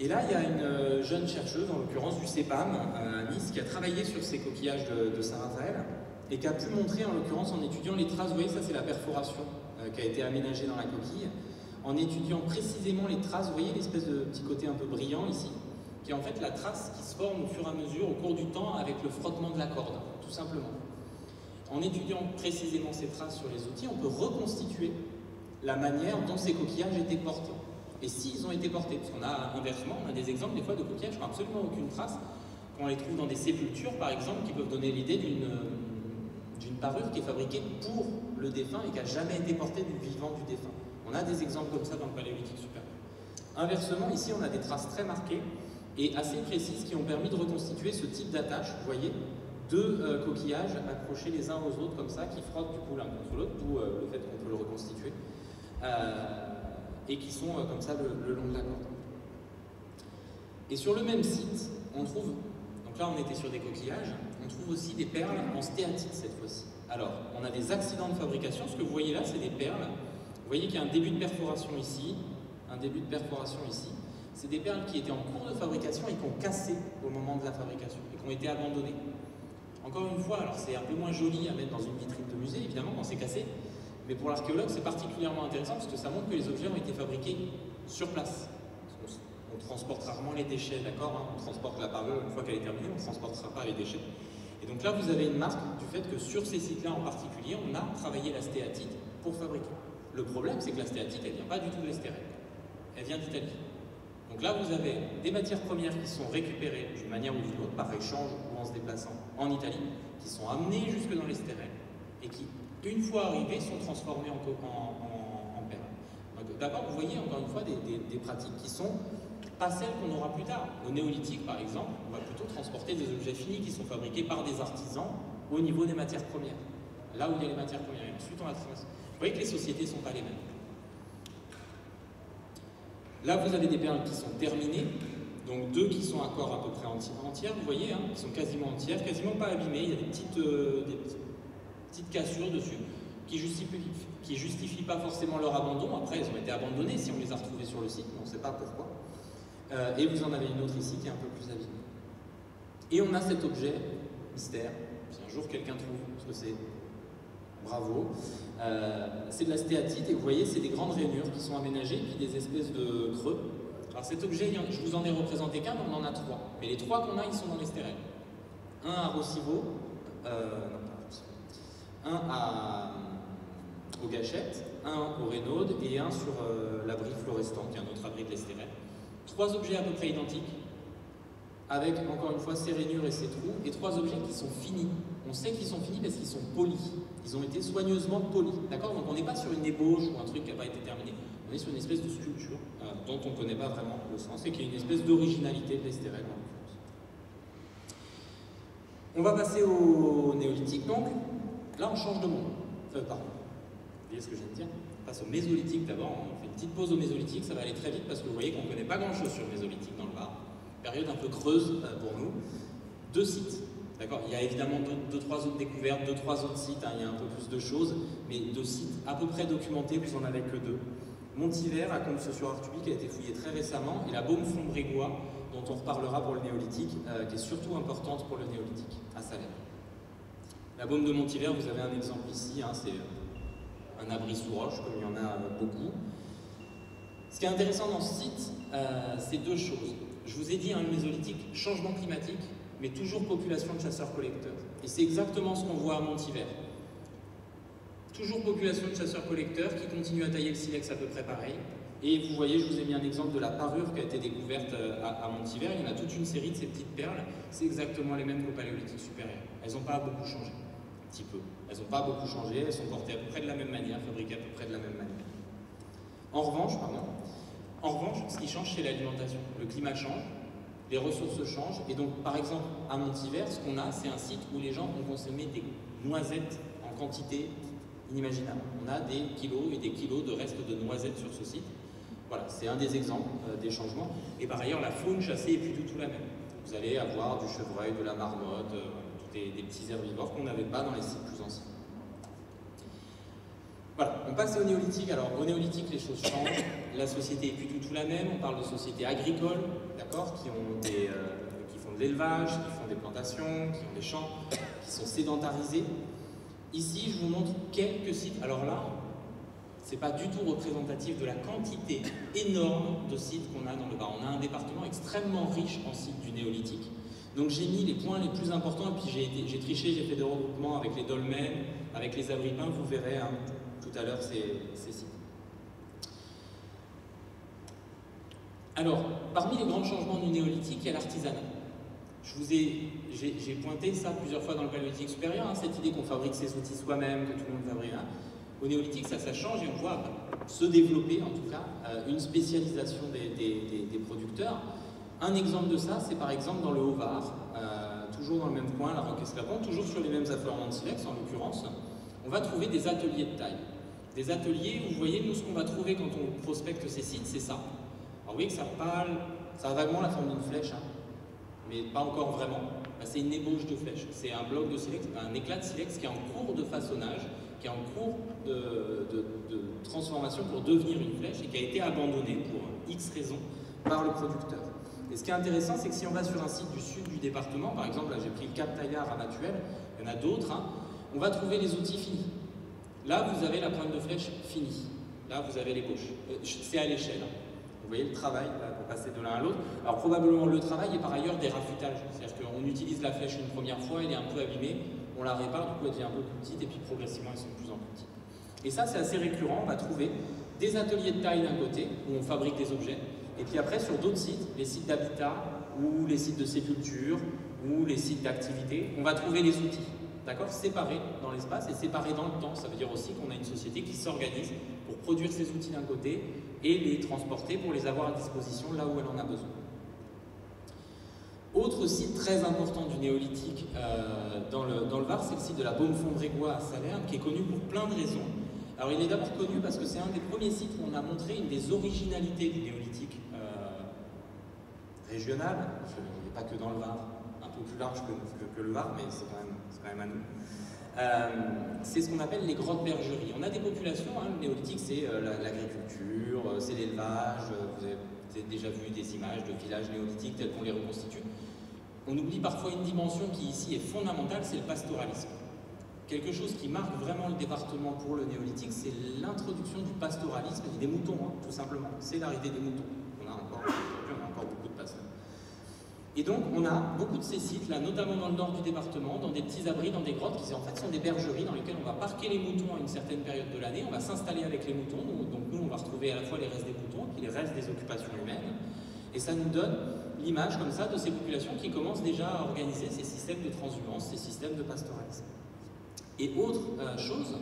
[SPEAKER 1] Et là, il y a une jeune chercheuse, en l'occurrence du CEPAM, à Nice, qui a travaillé sur ces coquillages de Saint-Raphaël et qui a pu montrer, en l'occurrence, en étudiant les traces, vous voyez, ça c'est la perforation qui a été aménagée dans la coquille, en étudiant précisément les traces, vous voyez l'espèce de petit côté un peu brillant ici, qui est en fait la trace qui se forme au fur et à mesure, au cours du temps, avec le frottement de la corde, tout simplement. En étudiant précisément ces traces sur les outils, on peut reconstituer la manière dont ces coquillages étaient portés. Et s'ils ont été portés, parce qu'on a inversement, on a des exemples des fois de coquillages qui n'ont absolument aucune trace, quand on les trouve dans des sépultures par exemple, qui peuvent donner l'idée d'une parure qui est fabriquée pour le défunt et qui n'a jamais été portée du vivant du défunt. On a des exemples comme ça dans le paléolithique supérieur. Inversement, ici on a des traces très marquées et assez précises qui ont permis de reconstituer ce type d'attache, vous voyez, deux coquillages accrochés les uns aux autres comme ça, qui frottent du coup l'un contre l'autre, d'où le fait qu'on peut le reconstituer. Et qui sont comme ça le long de la corde. Et sur le même site, on trouve, donc là on était sur des coquillages, on trouve aussi des perles en stéatite cette fois-ci. Alors, on a des accidents de fabrication, ce que vous voyez là, c'est des perles. Vous voyez qu'il y a un début de perforation ici, un début de perforation ici. C'est des perles qui étaient en cours de fabrication et qui ont cassé au moment de la fabrication, et qui ont été abandonnées. Encore une fois, alors c'est un peu moins joli à mettre dans une vitrine de musée, évidemment, quand c'est cassé, mais pour l'archéologue, c'est particulièrement intéressant parce que ça montre que les objets ont été fabriqués sur place. On transporte rarement les déchets, d'accord, hein, on transporte la parure une fois qu'elle est terminée, on ne transportera pas les déchets. Et donc là, vous avez une marque du fait que sur ces sites-là en particulier, on a travaillé la stéatite pour fabriquer. Le problème, c'est que la stéatite, elle ne vient pas du tout de l'Estérel, elle vient d'Italie. Donc là, vous avez des matières premières qui sont récupérées d'une manière ou d'une autre, par échange ou en se déplaçant en Italie, qui sont amenées jusque dans l'Estérel et qui, une fois arrivés, sont transformés en perles. Donc d'abord, vous voyez encore une fois des pratiques qui sont pas celles qu'on aura plus tard. Au néolithique, par exemple, on va plutôt transporter des objets finis qui sont fabriqués par des artisans au niveau des matières premières. Là où il y a les matières premières. Et ensuite, on va transformer. Vous voyez que les sociétés ne sont pas les mêmes. Là, vous avez des perles qui sont terminées, donc deux qui sont encore à peu près entières, vous voyez, hein, qui sont quasiment entières, quasiment pas abîmées. Il y a des petites cassures dessus qui justifient pas forcément leur abandon. Après, elles ont été abandonnées si on les a retrouvées sur le site, mais on ne sait pas pourquoi. Et vous en avez une autre ici qui est un peu plus abîmée. Et on a cet objet mystère. Si un jour quelqu'un trouve ce que c'est, bravo. C'est de la stéatite et vous voyez, c'est des grandes rainures qui sont aménagées, puis des espèces de creux. Alors cet objet, je vous en ai représenté qu'un, mais on en a trois. Mais les trois qu'on a, ils sont dans l'Estérel. Un à Rossivo, un aux Gâchettes, un au Reynaud et un sur l'abri Florestan, qui est un autre abri de l'Estérel. Trois objets à peu près identiques, avec encore une fois ces rainures et ces trous, et trois objets qui sont finis. On sait qu'ils sont finis parce qu'ils sont polis. Ils ont été soigneusement polis. D'accord? Donc on n'est pas sur une ébauche ou un truc qui n'a pas été terminé. On est sur une espèce de sculpture dont on ne connaît pas vraiment le sens et qui est une espèce d'originalité de l'Estérel. On va passer au néolithique donc. Là on change de monde. Pardon. Vous voyez ce que je viens de dire? On passe au mésolithique d'abord. On fait une petite pause au mésolithique. Ça va aller très vite parce que vous voyez qu'on ne connaît pas grand chose sur le mésolithique dans le Var. Période un peu creuse pour nous. Deux sites. D'accord, il y a évidemment deux, trois autres découvertes, deux, trois autres sites, hein, il y a un peu plus de choses, mais deux sites à peu près documentés, vous en avez que deux. Montivert, à Comps-sur-Artuis, qui a été fouillé très récemment, et la baume Fombrégois, dont on reparlera pour le néolithique, qui est surtout importante pour le néolithique, à Salers. La baume de Montivert, vous avez un exemple ici, hein, c'est un abri sous roche, comme il y en a beaucoup. Ce qui est intéressant dans ce site, c'est deux choses. Je vous ai dit, hein, le mésolithique, changement climatique, mais toujours population de chasseurs-collecteurs. Et c'est exactement ce qu'on voit à Montivert. Toujours population de chasseurs-collecteurs qui continuent à tailler le silex à peu près pareil. Et vous voyez, je vous ai mis un exemple de la parure qui a été découverte à Montivert. Il y en a toute une série de ces petites perles. C'est exactement les mêmes qu'au paléolithique supérieur. Elles n'ont pas beaucoup changé. Un petit peu. Elles n'ont pas beaucoup changé. Elles sont portées à peu près de la même manière, fabriquées à peu près de la même manière. En revanche, ce qui change, c'est l'alimentation. Le climat change. les ressources changent, et donc par exemple à Montivert, ce qu'on a, c'est un site où les gens ont consommé des noisettes en quantité inimaginable. On a des kilos et des kilos de restes de noisettes sur ce site. Voilà, c'est un des exemples des changements. Et par ailleurs, la faune chassée est plus du tout la même. Vous allez avoir du chevreuil, de la marmotte, des petits herbivores qu'on n'avait pas dans les sites plus anciens. Voilà, on passe au néolithique. Alors, au néolithique, les choses changent. La société est plus du tout la même. On parle de sociétés agricoles, d'accord, qui font de l'élevage, qui font des plantations, qui ont des champs, qui sont sédentarisés. Ici, je vous montre quelques sites. Alors là, c'est pas du tout représentatif de la quantité énorme de sites qu'on a dans le Var. On a un département extrêmement riche en sites du néolithique. Donc j'ai mis les points les plus importants, et puis j'ai triché, j'ai fait des regroupements avec les dolmens, avec les agrippins, vous verrez hein, tout à l'heure ces sites. Alors, parmi les grands changements du néolithique, il y a l'artisanat. J'ai pointé ça plusieurs fois dans le paléolithique supérieur, hein, cette idée qu'on fabrique ses outils soi-même, que tout le monde fabrique. Hein. Au néolithique, ça change et on voit se développer, en tout cas, une spécialisation des producteurs. Un exemple de ça, c'est par exemple dans le Haut-Var, toujours dans le même coin, la Roque-Esclavon, toujours sur les mêmes affleurements de silex, en l'occurrence, on va trouver des ateliers de taille. Des ateliers où, vous voyez, nous, ce qu'on va trouver quand on prospecte ces sites, c'est ça. Alors, vous voyez que ça a vaguement la forme d'une flèche, hein, mais pas encore vraiment. C'est une ébauche de flèche. C'est un bloc de silex, un éclat de silex qui est en cours de façonnage, qui est en cours de transformation pour devenir une flèche et qui a été abandonné pour X raisons par le producteur. Et ce qui est intéressant, c'est que si on va sur un site du sud du département, par exemple, là j'ai pris le Cap Taillard à Matuelle, il y en a d'autres, hein, on va trouver les outils finis. Là, vous avez la pointe de flèche finie. Là, vous avez l'ébauche. C'est à l'échelle. Hein. Vous voyez le travail, là, pour passer de l'un à l'autre. Alors probablement le travail est par ailleurs des raffutages. C'est-à-dire qu'on utilise la flèche une première fois, elle est un peu abîmée, on la répare, du coup elle devient un peu plus petite, et puis progressivement elles sont de plus en plus petites. Et ça, c'est assez récurrent, on va trouver des ateliers de taille d'un côté, où on fabrique des objets, et puis après sur d'autres sites, les sites d'habitat, ou les sites de sépulture, ou les sites d'activité, on va trouver les outils, d'accord, séparés dans l'espace et séparés dans le temps. Ça veut dire aussi qu'on a une société qui s'organise pour produire ces outils d'un côté et les transporter pour les avoir à disposition là où elle en a besoin. Autre site très important du néolithique dans le Var, c'est le site de la Baume-Font-Brégois à Salerne, qui est connu pour plein de raisons. Alors il est d'abord connu parce que c'est un des premiers sites où on a montré une des originalités du néolithique régional. Il n'est pas que dans le Var, un peu plus large que le Var, mais c'est quand même à nous. C'est ce qu'on appelle les grottes bergeries. On a des populations, hein, le néolithique c'est l'agriculture, c'est l'élevage, vous avez déjà vu des images de villages néolithiques tels qu'on les reconstitue. On oublie parfois une dimension qui ici est fondamentale, c'est le pastoralisme. Quelque chose qui marque vraiment le département pour le néolithique, c'est l'introduction du pastoralisme et des moutons, hein, tout simplement. C'est l'arrivée des moutons. On a encore beaucoup de pasteurs. Et donc, on a beaucoup de ces sites-là, notamment dans le nord du département, dans des petits abris, dans des grottes, qui en fait sont des bergeries dans lesquelles on va parquer les moutons à une certaine période de l'année, on va s'installer avec les moutons, donc nous, on va retrouver à la fois les restes des moutons et puis les restes des occupations humaines. Et ça nous donne l'image comme ça de ces populations qui commencent déjà à organiser ces systèmes de transhumance, ces systèmes de pastoralisme. Et autre chose,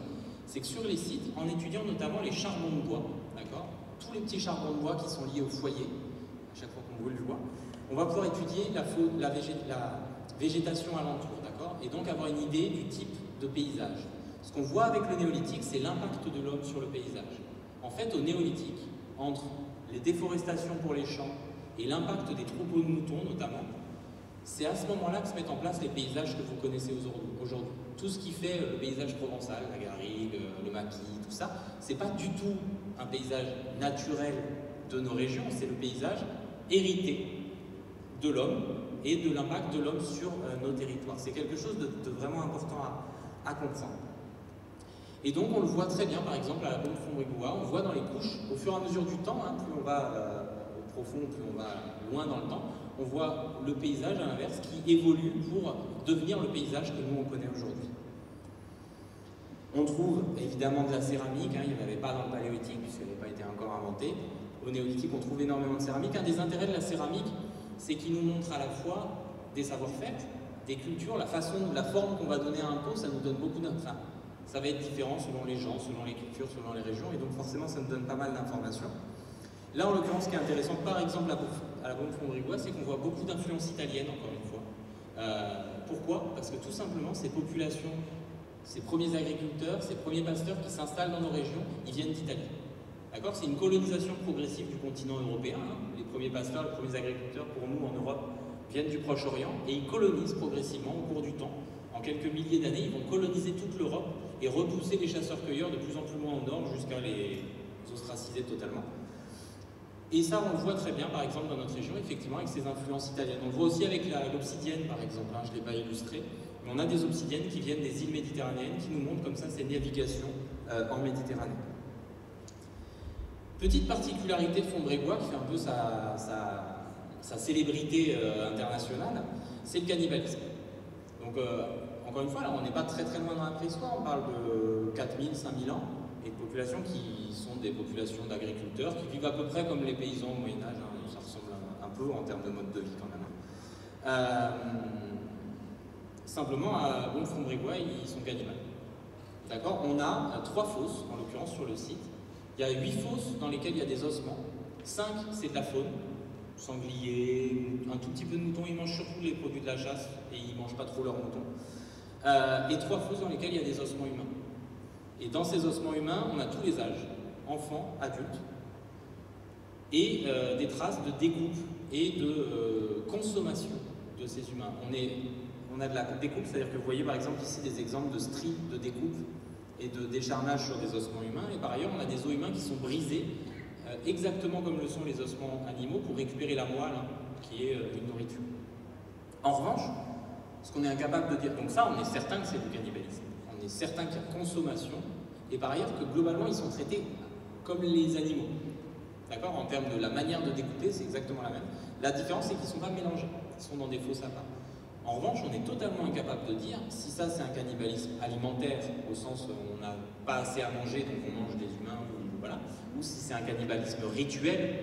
[SPEAKER 1] c'est que sur les sites, en étudiant notamment les charbons de bois, d'accord, tous les petits charbons de bois qui sont liés au foyer, à chaque fois qu'on brûle le bois, on va pouvoir étudier la végétation alentour, d'accord, et donc avoir une idée du type de paysage. Ce qu'on voit avec le néolithique, c'est l'impact de l'homme sur le paysage. En fait, au néolithique, entre les déforestations pour les champs et l'impact des troupeaux de moutons notamment, c'est à ce moment-là que se mettent en place les paysages que vous connaissez aujourd'hui. Tout ce qui fait le paysage provençal, la garrigue, le maquis, tout ça, c'est pas du tout un paysage naturel de nos régions, c'est le paysage hérité de l'homme et de l'impact de l'homme sur nos territoires. C'est quelque chose de vraiment important à comprendre. Et donc on le voit très bien, par exemple, à la Baume-Font-Brégois, on voit dans les couches, au fur et à mesure du temps, hein, plus on va au profond, plus on va loin dans le temps, on voit le paysage à l'inverse qui évolue pour devenir le paysage que nous on connaît aujourd'hui. On trouve évidemment de la céramique, hein, il n'y en avait pas dans le paléolithique puisqu'elle n'avait pas été encore inventée. Au néolithique on trouve énormément de céramique. Un des intérêts de la céramique, c'est qu'il nous montre à la fois des savoir-faire, des cultures, la forme qu'on va donner à un pot, ça nous donne beaucoup d'informations. Enfin, ça va être différent selon les gens, selon les cultures, selon les régions, et donc forcément ça nous donne pas mal d'informations. Là, en l'occurrence, ce qui est intéressant, par exemple, à la Banque Fondrigois, c'est qu'on voit beaucoup d'influences italiennes, encore une fois. Pourquoi? Parce que tout simplement, ces populations, ces premiers agriculteurs, ces premiers pasteurs qui s'installent dans nos régions, ils viennent d'Italie. D'accord? C'est une colonisation progressive du continent européen. Hein. Les premiers pasteurs, les premiers agriculteurs, pour nous, en Europe, viennent du Proche-Orient et ils colonisent progressivement au cours du temps. En quelques milliers d'années, ils vont coloniser toute l'Europe et repousser les chasseurs-cueilleurs de plus en plus loin au nord jusqu'à les ostraciser totalement. Et ça, on le voit très bien, par exemple, dans notre région, effectivement, avec ces influences italiennes. On le voit aussi avec l'obsidienne, par exemple, hein, je ne l'ai pas illustré, mais on a des obsidiennes qui viennent des îles méditerranéennes, qui nous montrent comme ça ces navigations en Méditerranée. Petite particularité de Fondrigois, qui fait un peu sa célébrité internationale, c'est le cannibalisme. Donc, encore une fois, là, on n'est pas très loin dans la préhistoire, on parle de 4000, 5000 ans, et de populations qui sont des populations d'agriculteurs qui vivent à peu près comme les paysans au Moyen-Âge, hein, ça ressemble un peu en termes de mode de vie quand même. Simplement, à Fondrigois, ils sont cannibales. D'accord? On a 3 fosses, en l'occurrence, sur le site. Il y a 8 fosses dans lesquelles il y a des ossements. 5, c'est de la faune, sanglier, un tout petit peu de mouton, ils mangent surtout les produits de la chasse et ils ne mangent pas trop leurs moutons. Et 3 fosses dans lesquelles il y a des ossements humains. Et dans ces ossements humains, on a tous les âges, enfants, adultes, et des traces de découpe et de consommation de ces humains. On a de la découpe, c'est-à-dire que vous voyez par exemple ici des exemples de stries de découpe et de décharnage sur des ossements humains, et par ailleurs on a des os humains qui sont brisés exactement comme le sont les ossements animaux pour récupérer la moelle, hein, qui est une nourriture. En revanche, ce qu'on est incapable de dire, donc ça on est certain que c'est du cannibalisme, on est certain qu'il y a consommation, et par ailleurs que globalement ils sont traités comme les animaux. D'accord? En termes de la manière de découper, c'est exactement la même. La différence c'est qu'ils ne sont pas mélangés, ils sont dans des fosses à part. En revanche, on est totalement incapable de dire si ça c'est un cannibalisme alimentaire, au sens où on n'a pas assez à manger, donc on mange des humains, voilà, ou si c'est un cannibalisme rituel,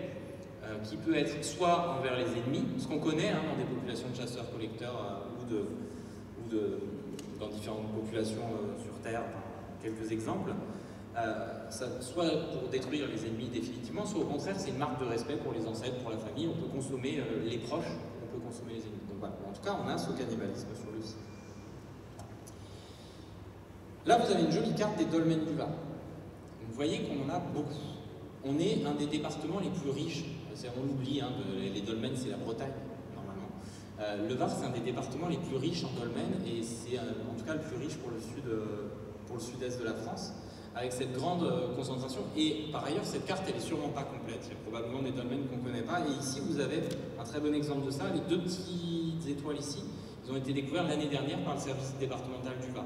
[SPEAKER 1] qui peut être soit envers les ennemis, ce qu'on connaît hein, dans des populations de chasseurs-collecteurs ou dans différentes populations sur Terre, quelques exemples, soit pour détruire les ennemis définitivement, soit au contraire c'est une marque de respect pour les ancêtres, pour la famille, on peut consommer les proches, on peut consommer les ennemis. Donc voilà, en tout cas on a ce cannibalisme sur le site. Là vous avez une jolie carte des dolmens du Var. Vous voyez qu'on en a beaucoup. On est un des départements les plus riches, on l'oublie, hein, les dolmens c'est la Bretagne normalement. Le Var c'est un des départements les plus riches en dolmens et c'est en tout cas le plus riche pour le sud-est de la France, avec cette grande concentration. Et par ailleurs cette carte elle est sûrement pas complète, il y a probablement des dolmens qu'on ne connaît pas. Et ici vous avez un très bon exemple de ça, les 2 petites étoiles ici, ils ont été découverts l'année dernière par le service départemental du Var,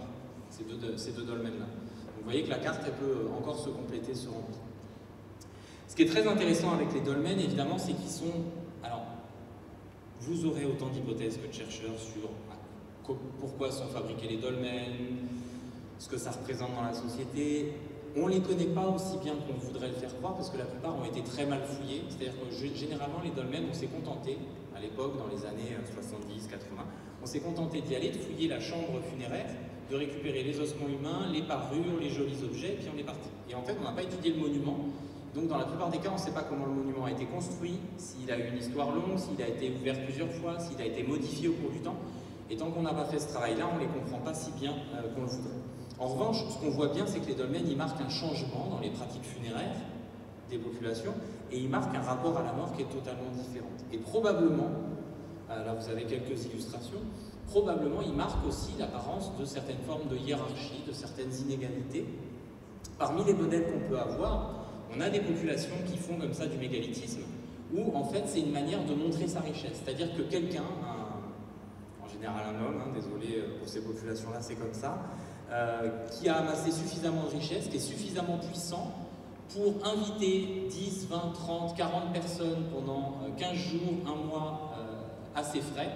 [SPEAKER 1] ces deux dolmens là. Vous voyez que la carte elle peut encore se compléter, se remplir. Ce qui est très intéressant avec les dolmens, évidemment, c'est qu'ils sont... Alors, vous aurez autant d'hypothèses que de chercheurs sur pourquoi sont fabriqués les dolmens, ce que ça représente dans la société. On ne les connaît pas aussi bien qu'on voudrait le faire croire, parce que la plupart ont été très mal fouillés. C'est-à-dire que généralement, les dolmens, on s'est contenté, à l'époque, dans les années 70-80, on s'est contenté d'y aller, de fouiller la chambre funéraire, de récupérer les ossements humains, les parures, les jolis objets, et puis on est parti. Et en fait, on n'a pas étudié le monument. Donc dans la plupart des cas, on ne sait pas comment le monument a été construit, s'il a eu une histoire longue, s'il a été ouvert plusieurs fois, s'il a été modifié au cours du temps. Et tant qu'on n'a pas fait ce travail-là, on ne les comprend pas si bien qu'on le voudrait. En revanche, ce qu'on voit bien, c'est que les dolmens, ils marquent un changement dans les pratiques funéraires des populations, et ils marquent un rapport à la mort qui est totalement différent. Et probablement, là vous avez quelques illustrations, probablement ils marquent aussi l'apparence de certaines formes de hiérarchie, de certaines inégalités. Parmi les modèles qu'on peut avoir, on a des populations qui font comme ça du mégalithisme, où en fait c'est une manière de montrer sa richesse. C'est-à-dire que quelqu'un, en général un homme, hein, désolé pour ces populations-là, c'est comme ça, qui a amassé suffisamment de richesse, qui est suffisamment puissant pour inviter 10, 20, 30, 40 personnes pendant 15 jours, un mois à ses frais,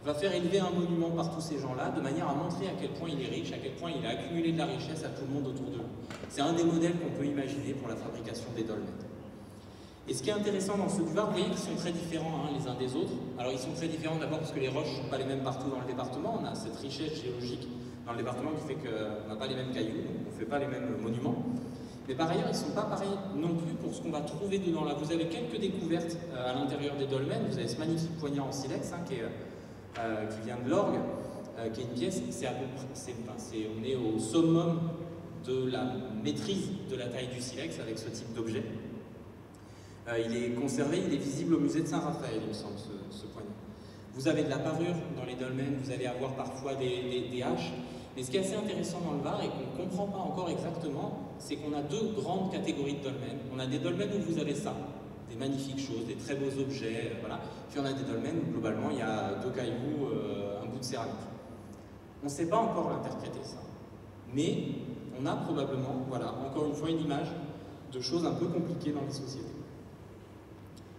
[SPEAKER 1] va faire élever un monument par tous ces gens-là, de manière à montrer à quel point il est riche, à quel point il a accumulé de la richesse à tout le monde autour de lui. C'est un des modèles qu'on peut imaginer pour la fabrication des dolmens. Et ce qui est intéressant dans ceux du Var, vous voyez qu'ils sont très différents hein, les uns des autres. Alors ils sont très différents d'abord parce que les roches ne sont pas les mêmes partout dans le département, on a cette richesse géologique dans le département qui fait qu'on n'a pas les mêmes cailloux, donc on ne fait pas les mêmes monuments. Mais par ailleurs, ils ne sont pas pareils non plus pour ce qu'on va trouver dedans. Là, vous avez quelques découvertes à l'intérieur des dolmens. Vous avez ce magnifique poignard en silex qui vient de l'orgue, qui est une pièce. On est au summum de la maîtrise de la taille du silex avec ce type d'objet. Il est conservé, il est visible au musée de Saint-Raphaël, il me semble, ce poignard. Vous avez de la parure dans les dolmens, vous allez avoir parfois des haches. Mais ce qui est assez intéressant dans le Var et qu'on ne comprend pas encore exactement, c'est qu'on a deux grandes catégories de dolmens. On a des dolmens où vous avez ça, des magnifiques choses, des très beaux objets, voilà. Puis on a des dolmens où globalement il y a deux cailloux, un bout de céramique. On ne sait pas encore l'interpréter ça. Mais on a probablement, voilà, encore une fois une image de choses un peu compliquées dans les sociétés.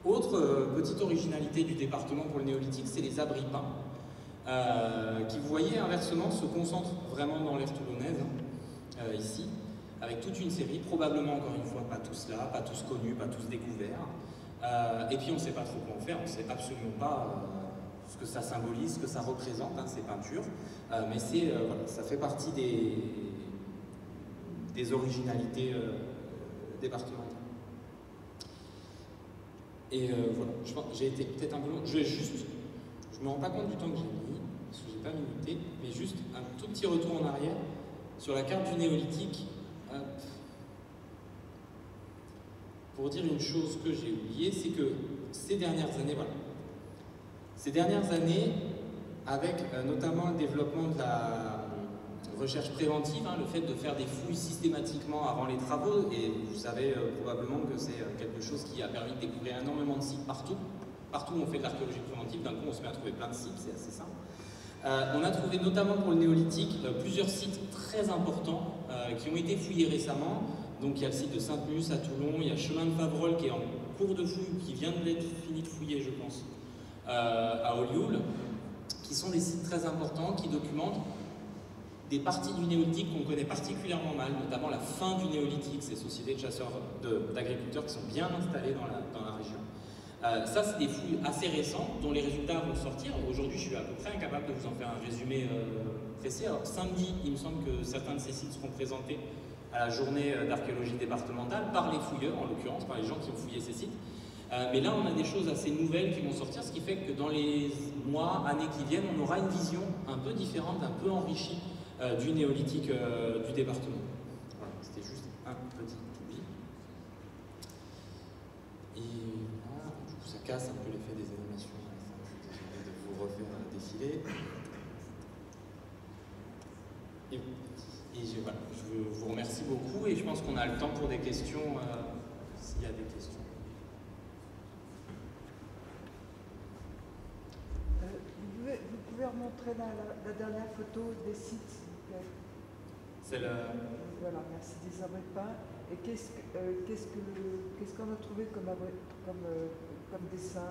[SPEAKER 1] Autre petite originalité du département pour le néolithique, c'est les abris peints, qui, vous voyez, inversement, se concentrent vraiment dans l'ère toulonnaise, ici, avec toute une série, probablement, encore une fois, pas tous là, pas tous connus, pas tous découverts. Et puis on ne sait pas trop quoi en faire, on ne sait absolument pas ce que ça symbolise, ce que ça représente, hein, ces peintures, mais voilà, ça fait partie des originalités départementales. Et voilà, j'ai été peut-être un peu long. Je me rends pas compte du temps que j'ai mis, parce que j'ai pas minuté, mais juste un tout petit retour en arrière sur la carte du néolithique. Pour dire une chose que j'ai oubliée, c'est que ces dernières années, voilà, ces dernières années, avec notamment le développement de la recherche préventive, hein, le fait de faire des fouilles systématiquement avant les travaux, et vous savez probablement que c'est quelque chose qui a permis de découvrir énormément de sites partout. Partout où on fait de l'archéologie préventive, d'un coup on se met à trouver plein de sites, c'est assez simple. On a trouvé notamment pour le néolithique plusieurs sites très importants qui ont été fouillés récemment. Donc il y a le site de Sainte-Mus à Toulon, il y a Chemin de Favrol qui est en cours de fouille, qui vient d'être fini de fouiller je pense, à Olioul, qui sont des sites très importants qui documentent des parties du néolithique qu'on connaît particulièrement mal, notamment la fin du néolithique, ces sociétés de chasseurs, d'agriculteurs qui sont bien installées dans la région. Ça, c'est des fouilles assez récentes dont les résultats vont sortir. Aujourd'hui, je suis à peu près incapable de vous en faire un résumé précis. Alors, samedi, il me semble que certains de ces sites seront présentés à la journée d'archéologie départementale par les fouilleurs, en l'occurrence, par les gens qui ont fouillé ces sites. Mais là, on a des choses assez nouvelles qui vont sortir, ce qui fait que dans les mois, années qui viennent, on aura une vision un peu différente, un peu enrichie du néolithique du département. Voilà, c'était juste un petit oubli. Et voilà, du coup, ça casse un peu l'effet des animations. Je suis désolé de vous refaire défiler. Voilà, je vous remercie beaucoup et je pense qu'on a le temps pour des questions, s'il y a des questions.
[SPEAKER 2] Vous pouvez remontrer la dernière photo des sites, s'il vous plaît.
[SPEAKER 1] C'est le...
[SPEAKER 2] Voilà, merci, des abris peints. Et qu'est-ce qu'on a trouvé comme dessin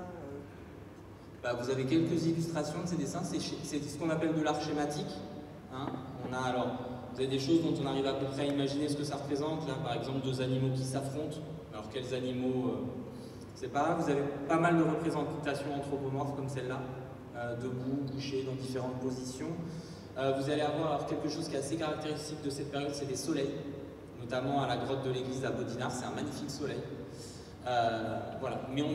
[SPEAKER 1] Vous avez quelques illustrations de ces dessins, c'est ce qu'on appelle de l'art schématique. Hein. Vous avez des choses dont on arrive à peu près à imaginer ce que ça représente. Là, par exemple, deux animaux qui s'affrontent. Alors, quels animaux c'est pas grave. Vous avez pas mal de représentations anthropomorphes comme celle-là, debout, couchés, dans différentes positions. Vous allez avoir quelque chose qui est assez caractéristique de cette période, c'est des soleils, notamment à la grotte de l'église à Bodinard. C'est un magnifique soleil. Voilà. Mais on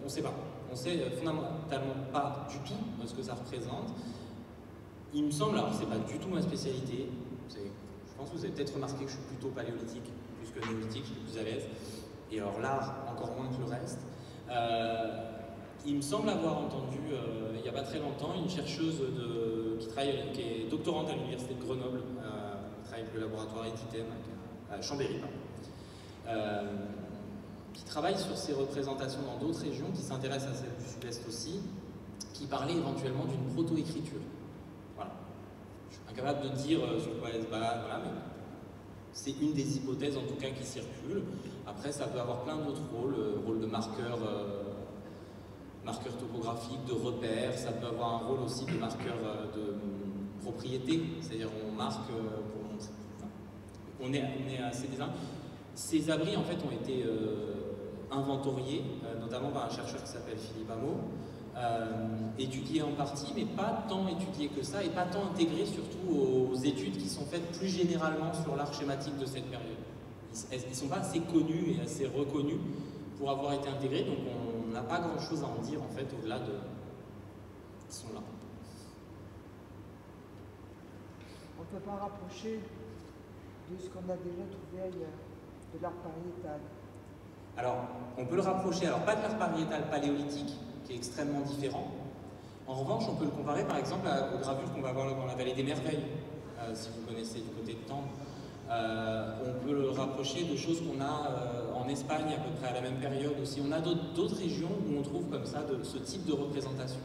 [SPEAKER 1] ne sait pas. On ne sait fondamentalement pas du tout ce que ça représente. Il me semble, alors c'est pas du tout ma spécialité, je pense que vous avez peut-être remarqué que je suis plutôt paléolithique plus que néolithique, je suis plus à l'aise, et alors l'art encore moins que le reste. Il me semble avoir entendu, il n'y a pas très longtemps, une chercheuse qui est doctorante à l'université de Grenoble, qui travaille avec le laboratoire Etitem à Chambéry, qui travaille sur ces représentations dans d'autres régions, qui s'intéresse à celle du sud-est aussi, qui parlait éventuellement d'une proto-écriture. Voilà. Je suis incapable de dire sur quoi elle se base, voilà, mais c'est une des hypothèses en tout cas qui circule. Après, ça peut avoir plein d'autres rôles, rôle de marqueur topographique, de repère, ça peut avoir un rôle aussi de marqueur de propriété, c'est-à-dire on marque pour montrer. Enfin, on est assez désigné. Ces abris en fait ont été inventoriés, notamment par un chercheur qui s'appelle Philippe Hameau, étudiés en partie, mais pas tant étudiés que ça, et pas tant intégrés surtout aux études qui sont faites plus généralement sur l'art schématique de cette période. ils sont pas assez connus et assez reconnus pour avoir été intégrés, donc on n'a pas grand-chose à en dire en fait au-delà de qu'ils sont là.
[SPEAKER 2] On ne peut pas rapprocher de ce qu'on a déjà trouvé ailleurs, de l'art pariétal.
[SPEAKER 1] Alors, on peut le rapprocher, alors pas de l'art pariétal paléolithique, qui est extrêmement différent. En revanche, on peut le comparer par exemple aux gravures qu'on va voir dans la Vallée des Merveilles, si vous connaissez du côté de Tende. On peut le rapprocher de choses qu'on a en Espagne à peu près à la même période aussi. On a d'autres régions où on trouve comme ça ce type de représentation.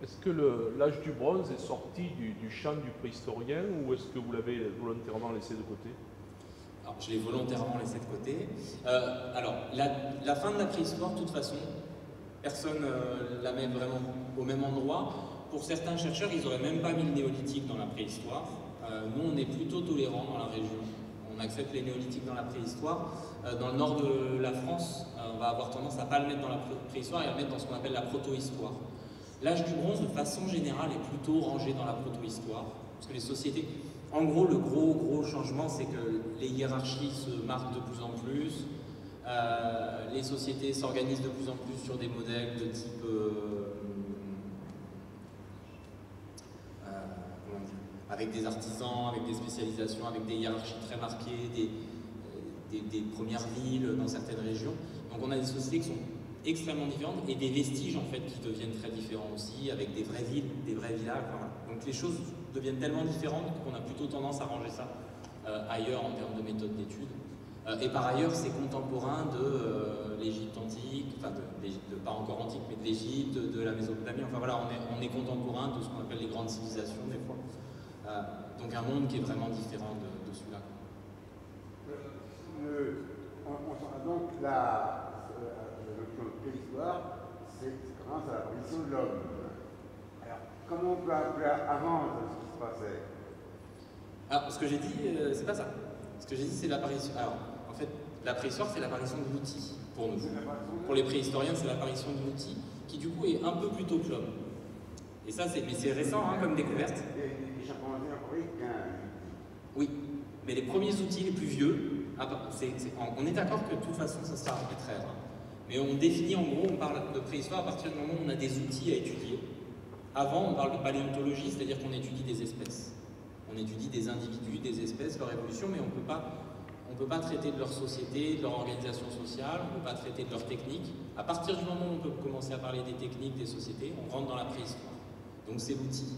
[SPEAKER 3] Est-ce que l'âge du bronze est sorti du champ du préhistorien ou est-ce que vous l'avez volontairement laissé de côté?
[SPEAKER 1] Alors, je l'ai volontairement laissé de côté. Alors, la fin de la préhistoire, de toute façon, personne la met vraiment au même endroit. Pour certains chercheurs, ils n'auraient même pas mis le néolithique dans la préhistoire. Nous, on est plutôt tolérants dans la région. On accepte les néolithiques dans la préhistoire. Dans le nord de la France, on va avoir tendance à ne pas le mettre dans la préhistoire et à le mettre dans ce qu'on appelle la proto-histoire. L'âge du bronze, de façon générale, est plutôt rangé dans la proto-histoire. Parce que les sociétés... En gros, le gros changement, c'est que les hiérarchies se marquent de plus en plus. Les sociétés s'organisent de plus en plus sur des modèles de type... avec des artisans, avec des spécialisations, avec des hiérarchies très marquées, des premières villes dans certaines régions. Donc on a des sociétés qui sont extrêmement différentes et des vestiges en fait qui deviennent très différents aussi, avec des vraies villes, des vrais villages. Voilà. Donc les choses deviennent tellement différentes qu'on a plutôt tendance à ranger ça ailleurs en termes de méthode d'étude. Et par ailleurs, c'est contemporain de l'Égypte antique, enfin pas encore antique, mais de l'Égypte, de la Mésopotamie. Enfin voilà, on est contemporain de ce qu'on appelle les grandes civilisations des fois. Donc un monde qui est vraiment différent de celui-là.
[SPEAKER 4] Donc la notion de préhistoire, c'est commence à l'apparition de l'homme. Alors, comment on peut appeler avant ce qui se passait?
[SPEAKER 1] Alors, ce que j'ai dit, c'est pas ça. Ce que j'ai dit, c'est l'apparition. Alors, en fait, la préhistoire, c'est l'apparition de l'outil pour nous. Pour les préhistoriens, c'est l'apparition de l'outil qui, du coup, est un peu plus tôt que l'homme. Et ça, mais c'est récent hein, comme découverte.
[SPEAKER 4] Les chimpanzés fabriquent un...
[SPEAKER 1] Oui, mais les premiers outils les plus vieux, on est d'accord que de toute façon, ça sera arbitraire. Hein. Mais on définit, en gros, on parle de préhistoire à partir du moment où on a des outils à étudier. Avant, on parle de paléontologie, c'est-à-dire qu'on étudie des espèces. On étudie des individus, des espèces, leur évolution, mais on ne peut pas traiter de leur société, de leur organisation sociale, on ne peut pas traiter de leur technique. À partir du moment où on peut commencer à parler des techniques, des sociétés, on rentre dans la préhistoire. Donc c'est l'outil.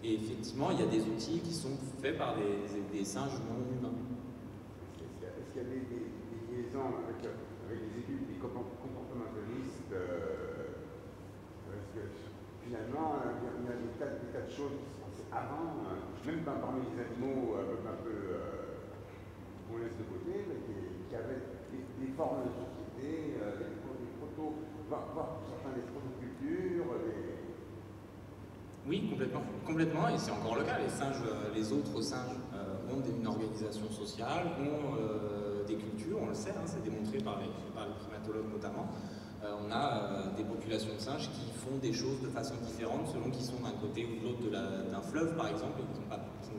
[SPEAKER 1] Et effectivement, il y a des outils qui sont faits par des singes non humains.
[SPEAKER 4] Est-ce qu'il y a des liaisons avec les études des comportementalistes parce que finalement, il y a des tas de choses qui se passaient avant, même parmi les animaux un peu qu'on laisse de côté, mais qui avaient des formes de société, des protos, voire certains des protocultures.
[SPEAKER 1] Oui, complètement, et c'est encore le cas. Les singes, les autres singes ont une organisation sociale, ont des cultures, on le sait, hein, c'est démontré par les primatologues notamment. On a des populations de singes qui font des choses de façon différente selon qu'ils sont d'un côté ou de l'autre d'un fleuve, par exemple, et qui n'ont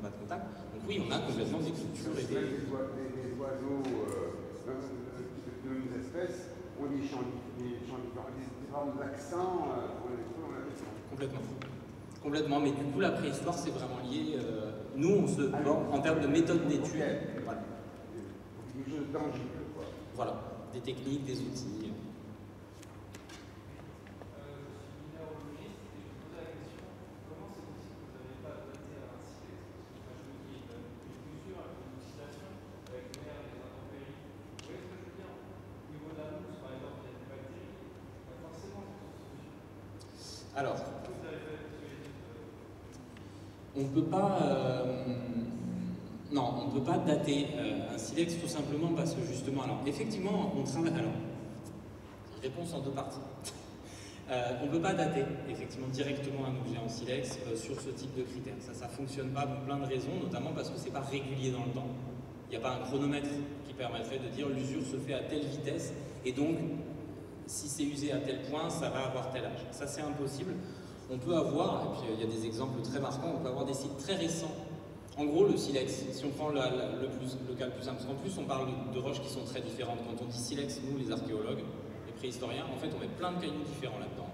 [SPEAKER 1] pas de contact. Donc oui, on a complètement des cultures et des
[SPEAKER 4] oiseaux de nos espèces ont des champs différents, des formes d'accent.
[SPEAKER 1] Complètement, mais du coup la préhistoire c'est vraiment lié. Nous on se borne en termes de méthode d'étude. Voilà.
[SPEAKER 4] Des choses tangibles, quoi.
[SPEAKER 1] Voilà, des techniques, des outils. Alors, on peut pas, non, on ne peut pas dater un silex tout simplement parce que justement, alors effectivement, on travaille. Alors, réponse en deux parties. On ne peut pas dater effectivement directement un objet en silex sur ce type de critères. Ça fonctionne pas pour plein de raisons, notamment parce que c'est pas régulier dans le temps. Il n'y a pas un chronomètre qui permettrait de dire l'usure se fait à telle vitesse et donc si c'est usé à tel point, ça va avoir tel âge. Ça, c'est impossible. On peut avoir, et puis il y a des exemples très marquants, on peut avoir des sites très récents En gros, le silex, si on prend le cas le plus simple, parce qu'en plus on parle de roches qui sont très différentes. Quand on dit silex, nous les archéologues, les préhistoriens, en fait on met plein de cailloux différents là-dedans.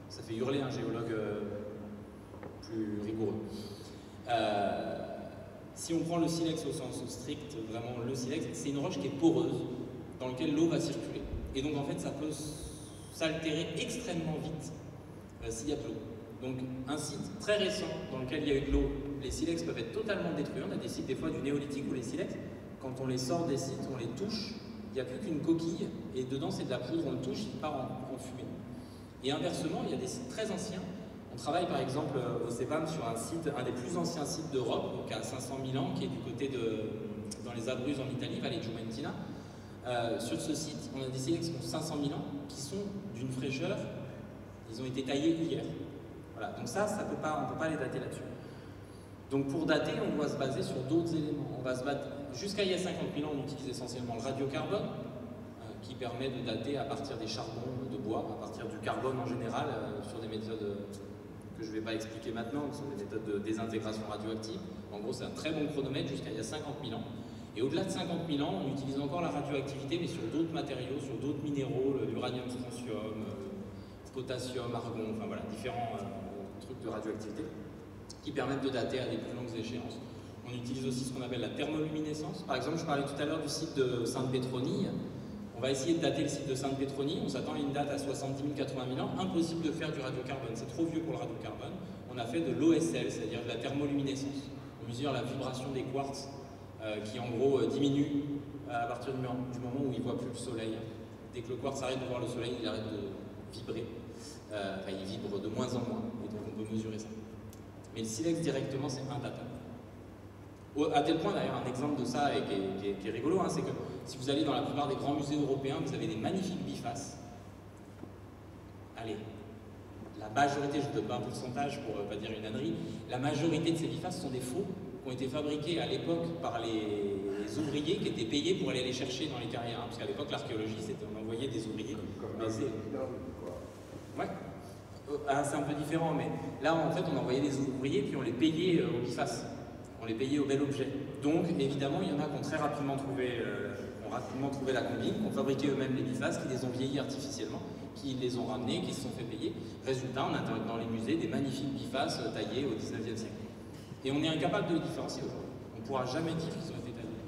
[SPEAKER 1] Ça fait hurler un géologue plus rigoureux. Si on prend le silex au sens strict, vraiment le silex, c'est une roche qui est poreuse, dans laquelle l'eau va circuler. Et donc en fait ça peut s'altérer extrêmement vite s'il y a de l'eau. Donc un site très récent dans lequel il y a eu de l'eau, les silex peuvent être totalement détruits. On a des sites des fois du néolithique où les silex, quand on les sort des sites, on les touche, il n'y a plus qu'une coquille et dedans c'est de la poudre, on le touche, il part en fumée. Et inversement, il y a des sites très anciens. On travaille par exemple au CEPAM sur un site, un des plus anciens sites d'Europe, qui a 500 000 ans, qui est du côté dans les Abruzzes en Italie, Valle Giumentina. Sur ce site, on a des silex qui ont 500 000 ans, qui sont d'une fraîcheur, ils ont été taillés hier. Voilà, donc ça on ne peut pas les dater là-dessus. Donc pour dater, on doit se baser sur d'autres éléments. On va se battre jusqu'à il y a 50 000 ans, on utilise essentiellement le radiocarbone, qui permet de dater à partir des charbons de bois, à partir du carbone en général, sur des méthodes que je ne vais pas expliquer maintenant, qui sont des méthodes de désintégration radioactive. En gros, c'est un très bon chronomètre jusqu'à il y a 50 000 ans. Et au-delà de 50 000 ans, on utilise encore la radioactivité, mais sur d'autres matériaux, sur d'autres minéraux, l'uranium, strontium, potassium, argon, enfin voilà, différents trucs de radioactivité qui permettent de dater à des plus longues échéances. On utilise aussi ce qu'on appelle la thermoluminescence. Par exemple, je parlais tout à l'heure du site de Sainte-Pétronille. On va essayer de dater le site de Sainte-Pétronille. On s'attend à une date à 70 000, 80 000 ans. Impossible de faire du radiocarbone. C'est trop vieux pour le radiocarbone. On a fait de l'OSL, c'est-à-dire de la thermoluminescence. On mesure la vibration des quartz qui, en gros, diminue à partir du moment où il ne voit plus le soleil. Dès que le quartz arrête de voir le soleil, il arrête de vibrer. Il vibre de moins en moins. Et donc, on peut mesurer ça. Mais le silex directement, c'est indatable. À tel point, d'ailleurs, un exemple de ça, et qui est rigolo, hein, c'est que si vous allez dans la plupart des grands musées européens, vous avez des magnifiques bifaces. Allez, la majorité, je ne donne pas un pourcentage pour ne pas dire une ânerie, la majorité de ces bifaces sont des faux qui ont été fabriqués à l'époque par les ouvriers qui étaient payés pour aller les chercher dans les carrières. Hein, parce qu'à l'époque, l'archéologie, c'était on envoyait des ouvriers. Ouais. C'est un peu différent, mais là, en fait, on envoyait des ouvriers, puis on les payait aux bifaces. On les payait au bel objet. Donc, évidemment, il y en a qui ont très rapidement trouvé, la combine, qui ont fabriqué eux-mêmes les bifaces, qui les ont vieillis artificiellement, qui les ont ramenés, qui se sont fait payer. Résultat, on a dans les musées des magnifiques bifaces taillées au 19e siècle. Et on est incapable de les différencier aujourd'hui. On ne pourra jamais dire qu'ils ont été taillés.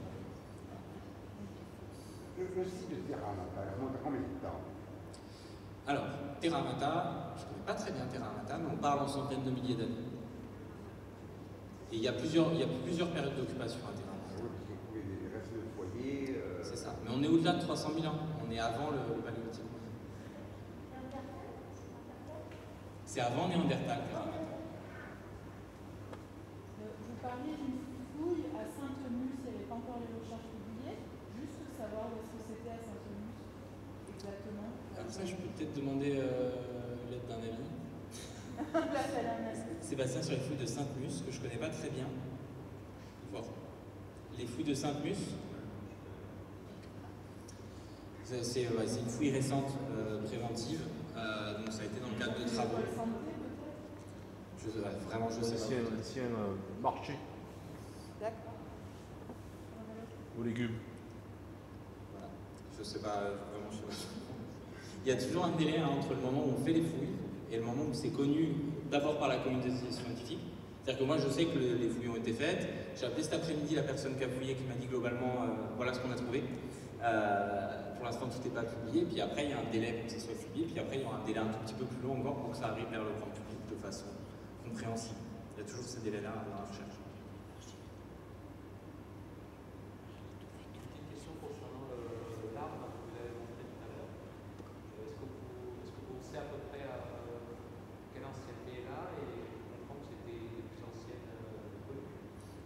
[SPEAKER 4] Le site de Terra Amata, remonte à combien de temps?
[SPEAKER 1] Alors, Terra Amata, je ne connais pas très bien Terra Amata, mais on parle en centaines de milliers d'années. Et il y a plusieurs périodes d'occupation à Terra Amata.
[SPEAKER 4] Oui, parce qu'on pouvait des restes de foyer.
[SPEAKER 1] C'est ça. Mais on est au-delà de 300 000 ans. On est avant le paléolithique. C'est avant Néandertal, Terra Amata.
[SPEAKER 5] Vous parliez d'une fouille à Sainte-Mus, il n'y avait pas encore les recherches publiées. Juste savoir où est-ce que c'était à Sainte-Mus, exactement.
[SPEAKER 1] Alors ça, je peux peut-être demander l'aide d'un ami. Sébastien sur les fouilles de Sainte-Mus, que je ne connais pas très bien. Voir. Les fouilles de Sainte-Mus, c'est une fouille récente préventive, donc ça a été dans le cadre de travaux. Vraiment, je sais pas.
[SPEAKER 3] Un ancien marché
[SPEAKER 2] D'accord.
[SPEAKER 3] aux légumes.
[SPEAKER 1] Voilà. Je sais pas, vraiment, je sais pas. Il y a toujours un délai entre le moment où on fait les fouilles et le moment où c'est connu d'abord par la communauté scientifique. C'est-à-dire que moi je sais que les fouilles ont été faites. J'ai appelé cet après-midi la personne qui a fouillé qui m'a dit globalement voilà ce qu'on a trouvé. Pour l'instant tout n'est pas publié, puis après il y a un délai pour que ça soit publié, puis après il y aura un délai un tout petit peu plus long encore pour que ça arrive vers le grand public de façon compréhensible. Il y a toujours ces délais-là dans la recherche.
[SPEAKER 6] Une question concernant l'arbre que vous avez montré tout à l'heure. Est-ce que vous savez à peu près quelle ancienneté elle a et on comprend que c'était les plus anciennes connues?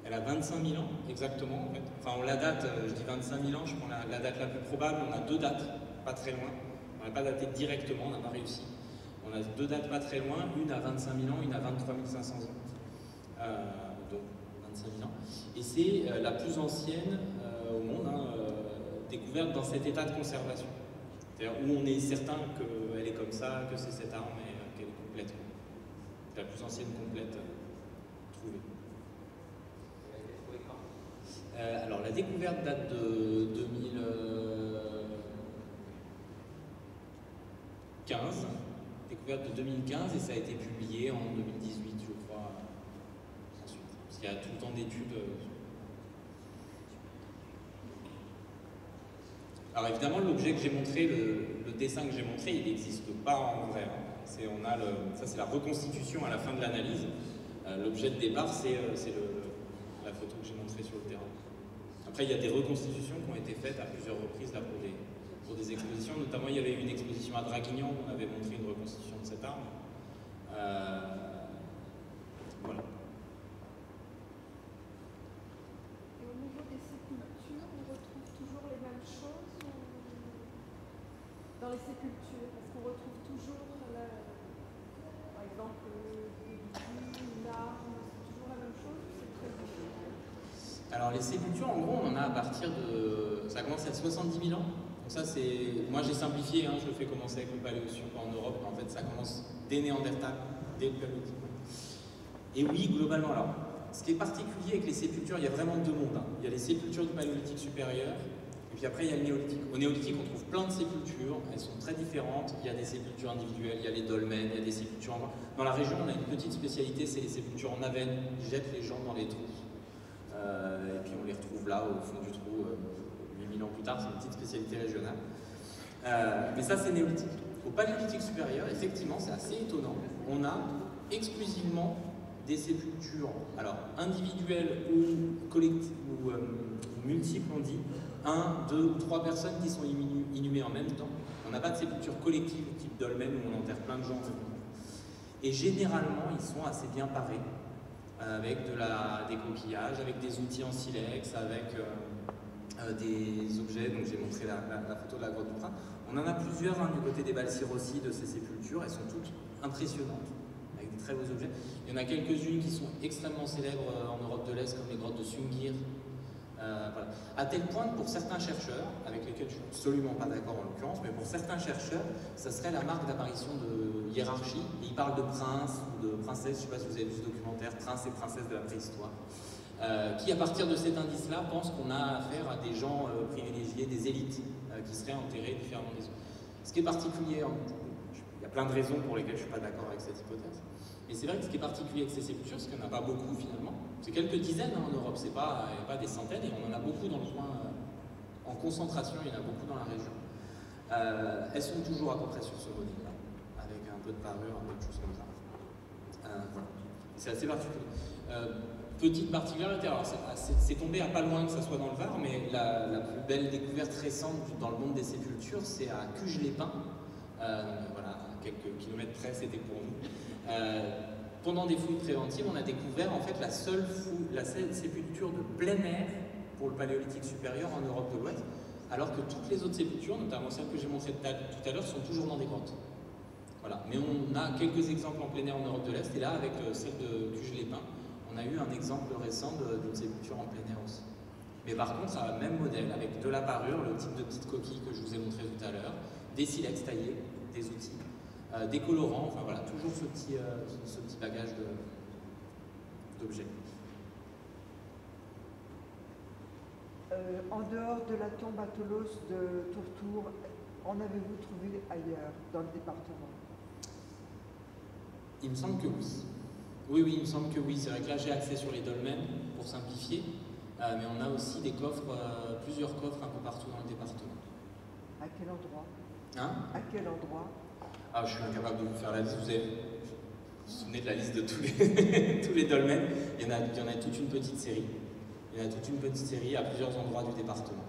[SPEAKER 1] Elle a 25 000 ans, exactement en fait. Enfin on la date, je dis 25 000 ans, je prends la date la plus probable, on a deux dates, pas très loin. On n'a pas daté directement, on n'a pas réussi. On a deux dates pas très loin, une à 25 000 ans, une à 23 500 ans. Donc 25 000 ans. Et c'est la plus ancienne au monde, découverte dans cet état de conservation. C'est-à-dire où on est certain qu'elle est comme ça, que c'est cette arme et qu'elle est complète. C'est la plus ancienne complète trouvée.
[SPEAKER 6] La
[SPEAKER 1] la découverte date de 2015, découverte de 2015, et ça a été publié en 2018, je crois, ensuite. Parce qu'il y a tout le temps d'études. Alors évidemment, l'objet que j'ai montré, le dessin que j'ai montré, il n'existe pas en vrai. Ça, c'est la reconstitution à la fin de l'analyse. L'objet de départ, c'est la photo que j'ai montrée sur le terrain. Après, il y a des reconstitutions qui ont été faites à plusieurs reprises là, pour des expositions. Notamment, il y avait eu une exposition à Draguignan où on avait montré une reconstitution de cette arme. Voilà.
[SPEAKER 7] Et au niveau des sépultures, on retrouve toujours les mêmes choses dans les sépultures? Est-ce qu'on retrouve toujours, par exemple, des bijoux, une arme, c'est toujours la même chose ou c'est très différent?
[SPEAKER 1] Alors les sépultures, en gros, on en a à partir de... Ça commence à 70 000 ans. Donc ça, c'est... Moi, j'ai simplifié, hein, je le fais commencer avec le paléozoïque en Europe. En fait, ça commence dès Néandertal, dès le paléolithique. Et oui, globalement, alors, ce qui est particulier avec les sépultures, il y a vraiment deux mondes. Hein. Il y a les sépultures du paléolithique supérieur, et puis après, il y a le néolithique. Au néolithique, on trouve plein de sépultures, elles sont très différentes. Il y a des sépultures individuelles, il y a les dolmens, il y a des sépultures en... Dans la région, on a une petite spécialité, c'est les sépultures en Avenne. Ils jettent les gens dans les trous. Et puis on les retrouve là, au fond du trou, 8000 ans plus tard. C'est une petite spécialité régionale. Mais ça, c'est néolithique. Au paléolithique supérieur, effectivement, c'est assez étonnant. On a exclusivement des sépultures, alors individuelles ou collectives ou multiples, on dit, 1, 2 ou 3 personnes qui sont inhumées en même temps. On n'a pas de sépulture collective type dolmen où on enterre plein de gens. Et généralement, ils sont assez bien parés, avec des coquillages, avec des outils en silex, avec des objets. Donc j'ai montré la photo de la grotte du Prin. On en a plusieurs du côté des Balsir aussi, de ces sépultures. Elles sont toutes impressionnantes, avec des très beaux objets. Il y en a quelques-unes qui sont extrêmement célèbres en Europe de l'Est, comme les grottes de Sungir. Voilà. À tel point que pour certains chercheurs, avec lesquels je ne suis absolument pas d'accord en l'occurrence, mais pour certains chercheurs, ça serait la marque d'apparition de hiérarchie. Ils parlent de prince ou de princesse, je ne sais pas si vous avez vu ce documentaire, Prince et princesse de la préhistoire, qui à partir de cet indice-là pensent qu'on a affaire à des gens privilégiés, des élites, qui seraient enterrés différemment des autres. Ce qui est particulier, il y a plein de raisons pour lesquelles je ne suis pas d'accord avec cette hypothèse. Et c'est vrai que ce qui est particulier avec ces sépultures, c'est qu'il n'y en a pas beaucoup finalement. C'est quelques dizaines en Europe, il n'y a pas des centaines, et on en a beaucoup dans le coin, en concentration, il y en a beaucoup dans la région. Elles sont toujours à peu près sur ce modèle-là, avec un peu de parure, un peu de choses comme ça. Voilà. C'est assez particulier. Petite particularité, alors c'est tombé à pas loin que ça soit dans le Var, mais la plus belle découverte récente dans le monde des sépultures, c'est à Cuges-les-Pins. Voilà, quelques kilomètres près, c'était pour nous. Pendant des fouilles préventives, on a découvert en fait la seule sépulture de plein air pour le paléolithique supérieur en Europe de l'Ouest, alors que toutes les autres sépultures, notamment celles que j'ai montrées tout à l'heure, sont toujours dans des grottes. Voilà. Mais on a quelques exemples en plein air en Europe de l'Est, et là, avec celle de Cuges-les-Pins, on a eu un exemple récent d'une sépulture en plein air aussi. Mais par contre, ça a le même modèle, avec de la parure, le type de petite coquille que je vous ai montré tout à l'heure, des silex taillés, des outils. Des colorants, enfin voilà, toujours ce petit bagage d'objets.
[SPEAKER 2] En dehors de la tombe à Toulouse de Tourtour, en avez-vous trouvé ailleurs, dans le département?
[SPEAKER 1] Il me semble que oui. Oui, il me semble que oui. C'est vrai que là, j'ai accès sur les dolmens, pour simplifier, mais on a aussi des coffres, plusieurs coffres un peu partout dans le département.
[SPEAKER 2] À quel endroit?
[SPEAKER 1] À
[SPEAKER 2] quel endroit?
[SPEAKER 1] Ah, je suis incapable de vous faire la liste. Vous vous souvenez de la liste de tous les dolmens? Il y en a toute une petite série. Il y en a toute une petite série à plusieurs endroits du département.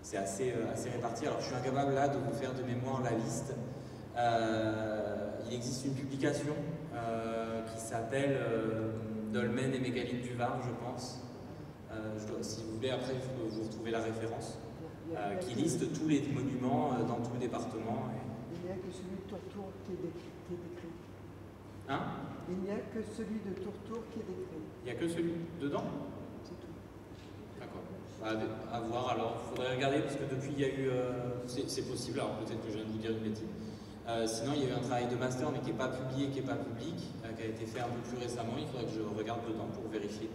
[SPEAKER 1] C'est assez réparti. Alors, je suis incapable là de vous faire de mémoire la liste. Il existe une publication qui s'appelle Dolmen et mégalithes du Var, je pense. Si vous voulez, après, je peux vous retrouver la référence. Qui liste tous les monuments dans tout le département.
[SPEAKER 2] Il n'y a que celui de Tourtour qui est décrit.
[SPEAKER 1] Il
[SPEAKER 2] n'y a que celui de Tourtour qui est décrit.
[SPEAKER 1] Il n'y a que celui dedans?
[SPEAKER 2] C'est tout.
[SPEAKER 1] D'accord. À voir alors. Il faudrait regarder parce que depuis il y a eu... c'est possible, alors peut-être que je viens de vous dire une bêtise. Sinon il y a eu un travail de master mais qui n'est pas publié, qui n'est pas public, qui a été fait un peu plus récemment. Il faudrait que je regarde dedans pour vérifier,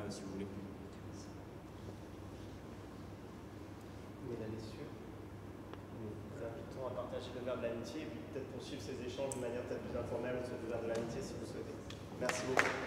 [SPEAKER 1] si vous voulez.
[SPEAKER 8] aller sur. Nous vous invitons à partager le verre de l'amitié et puis peut-être poursuivre ces échanges de manière peut-être plus informelle autour du verre de l'amitié si vous souhaitez. Merci beaucoup.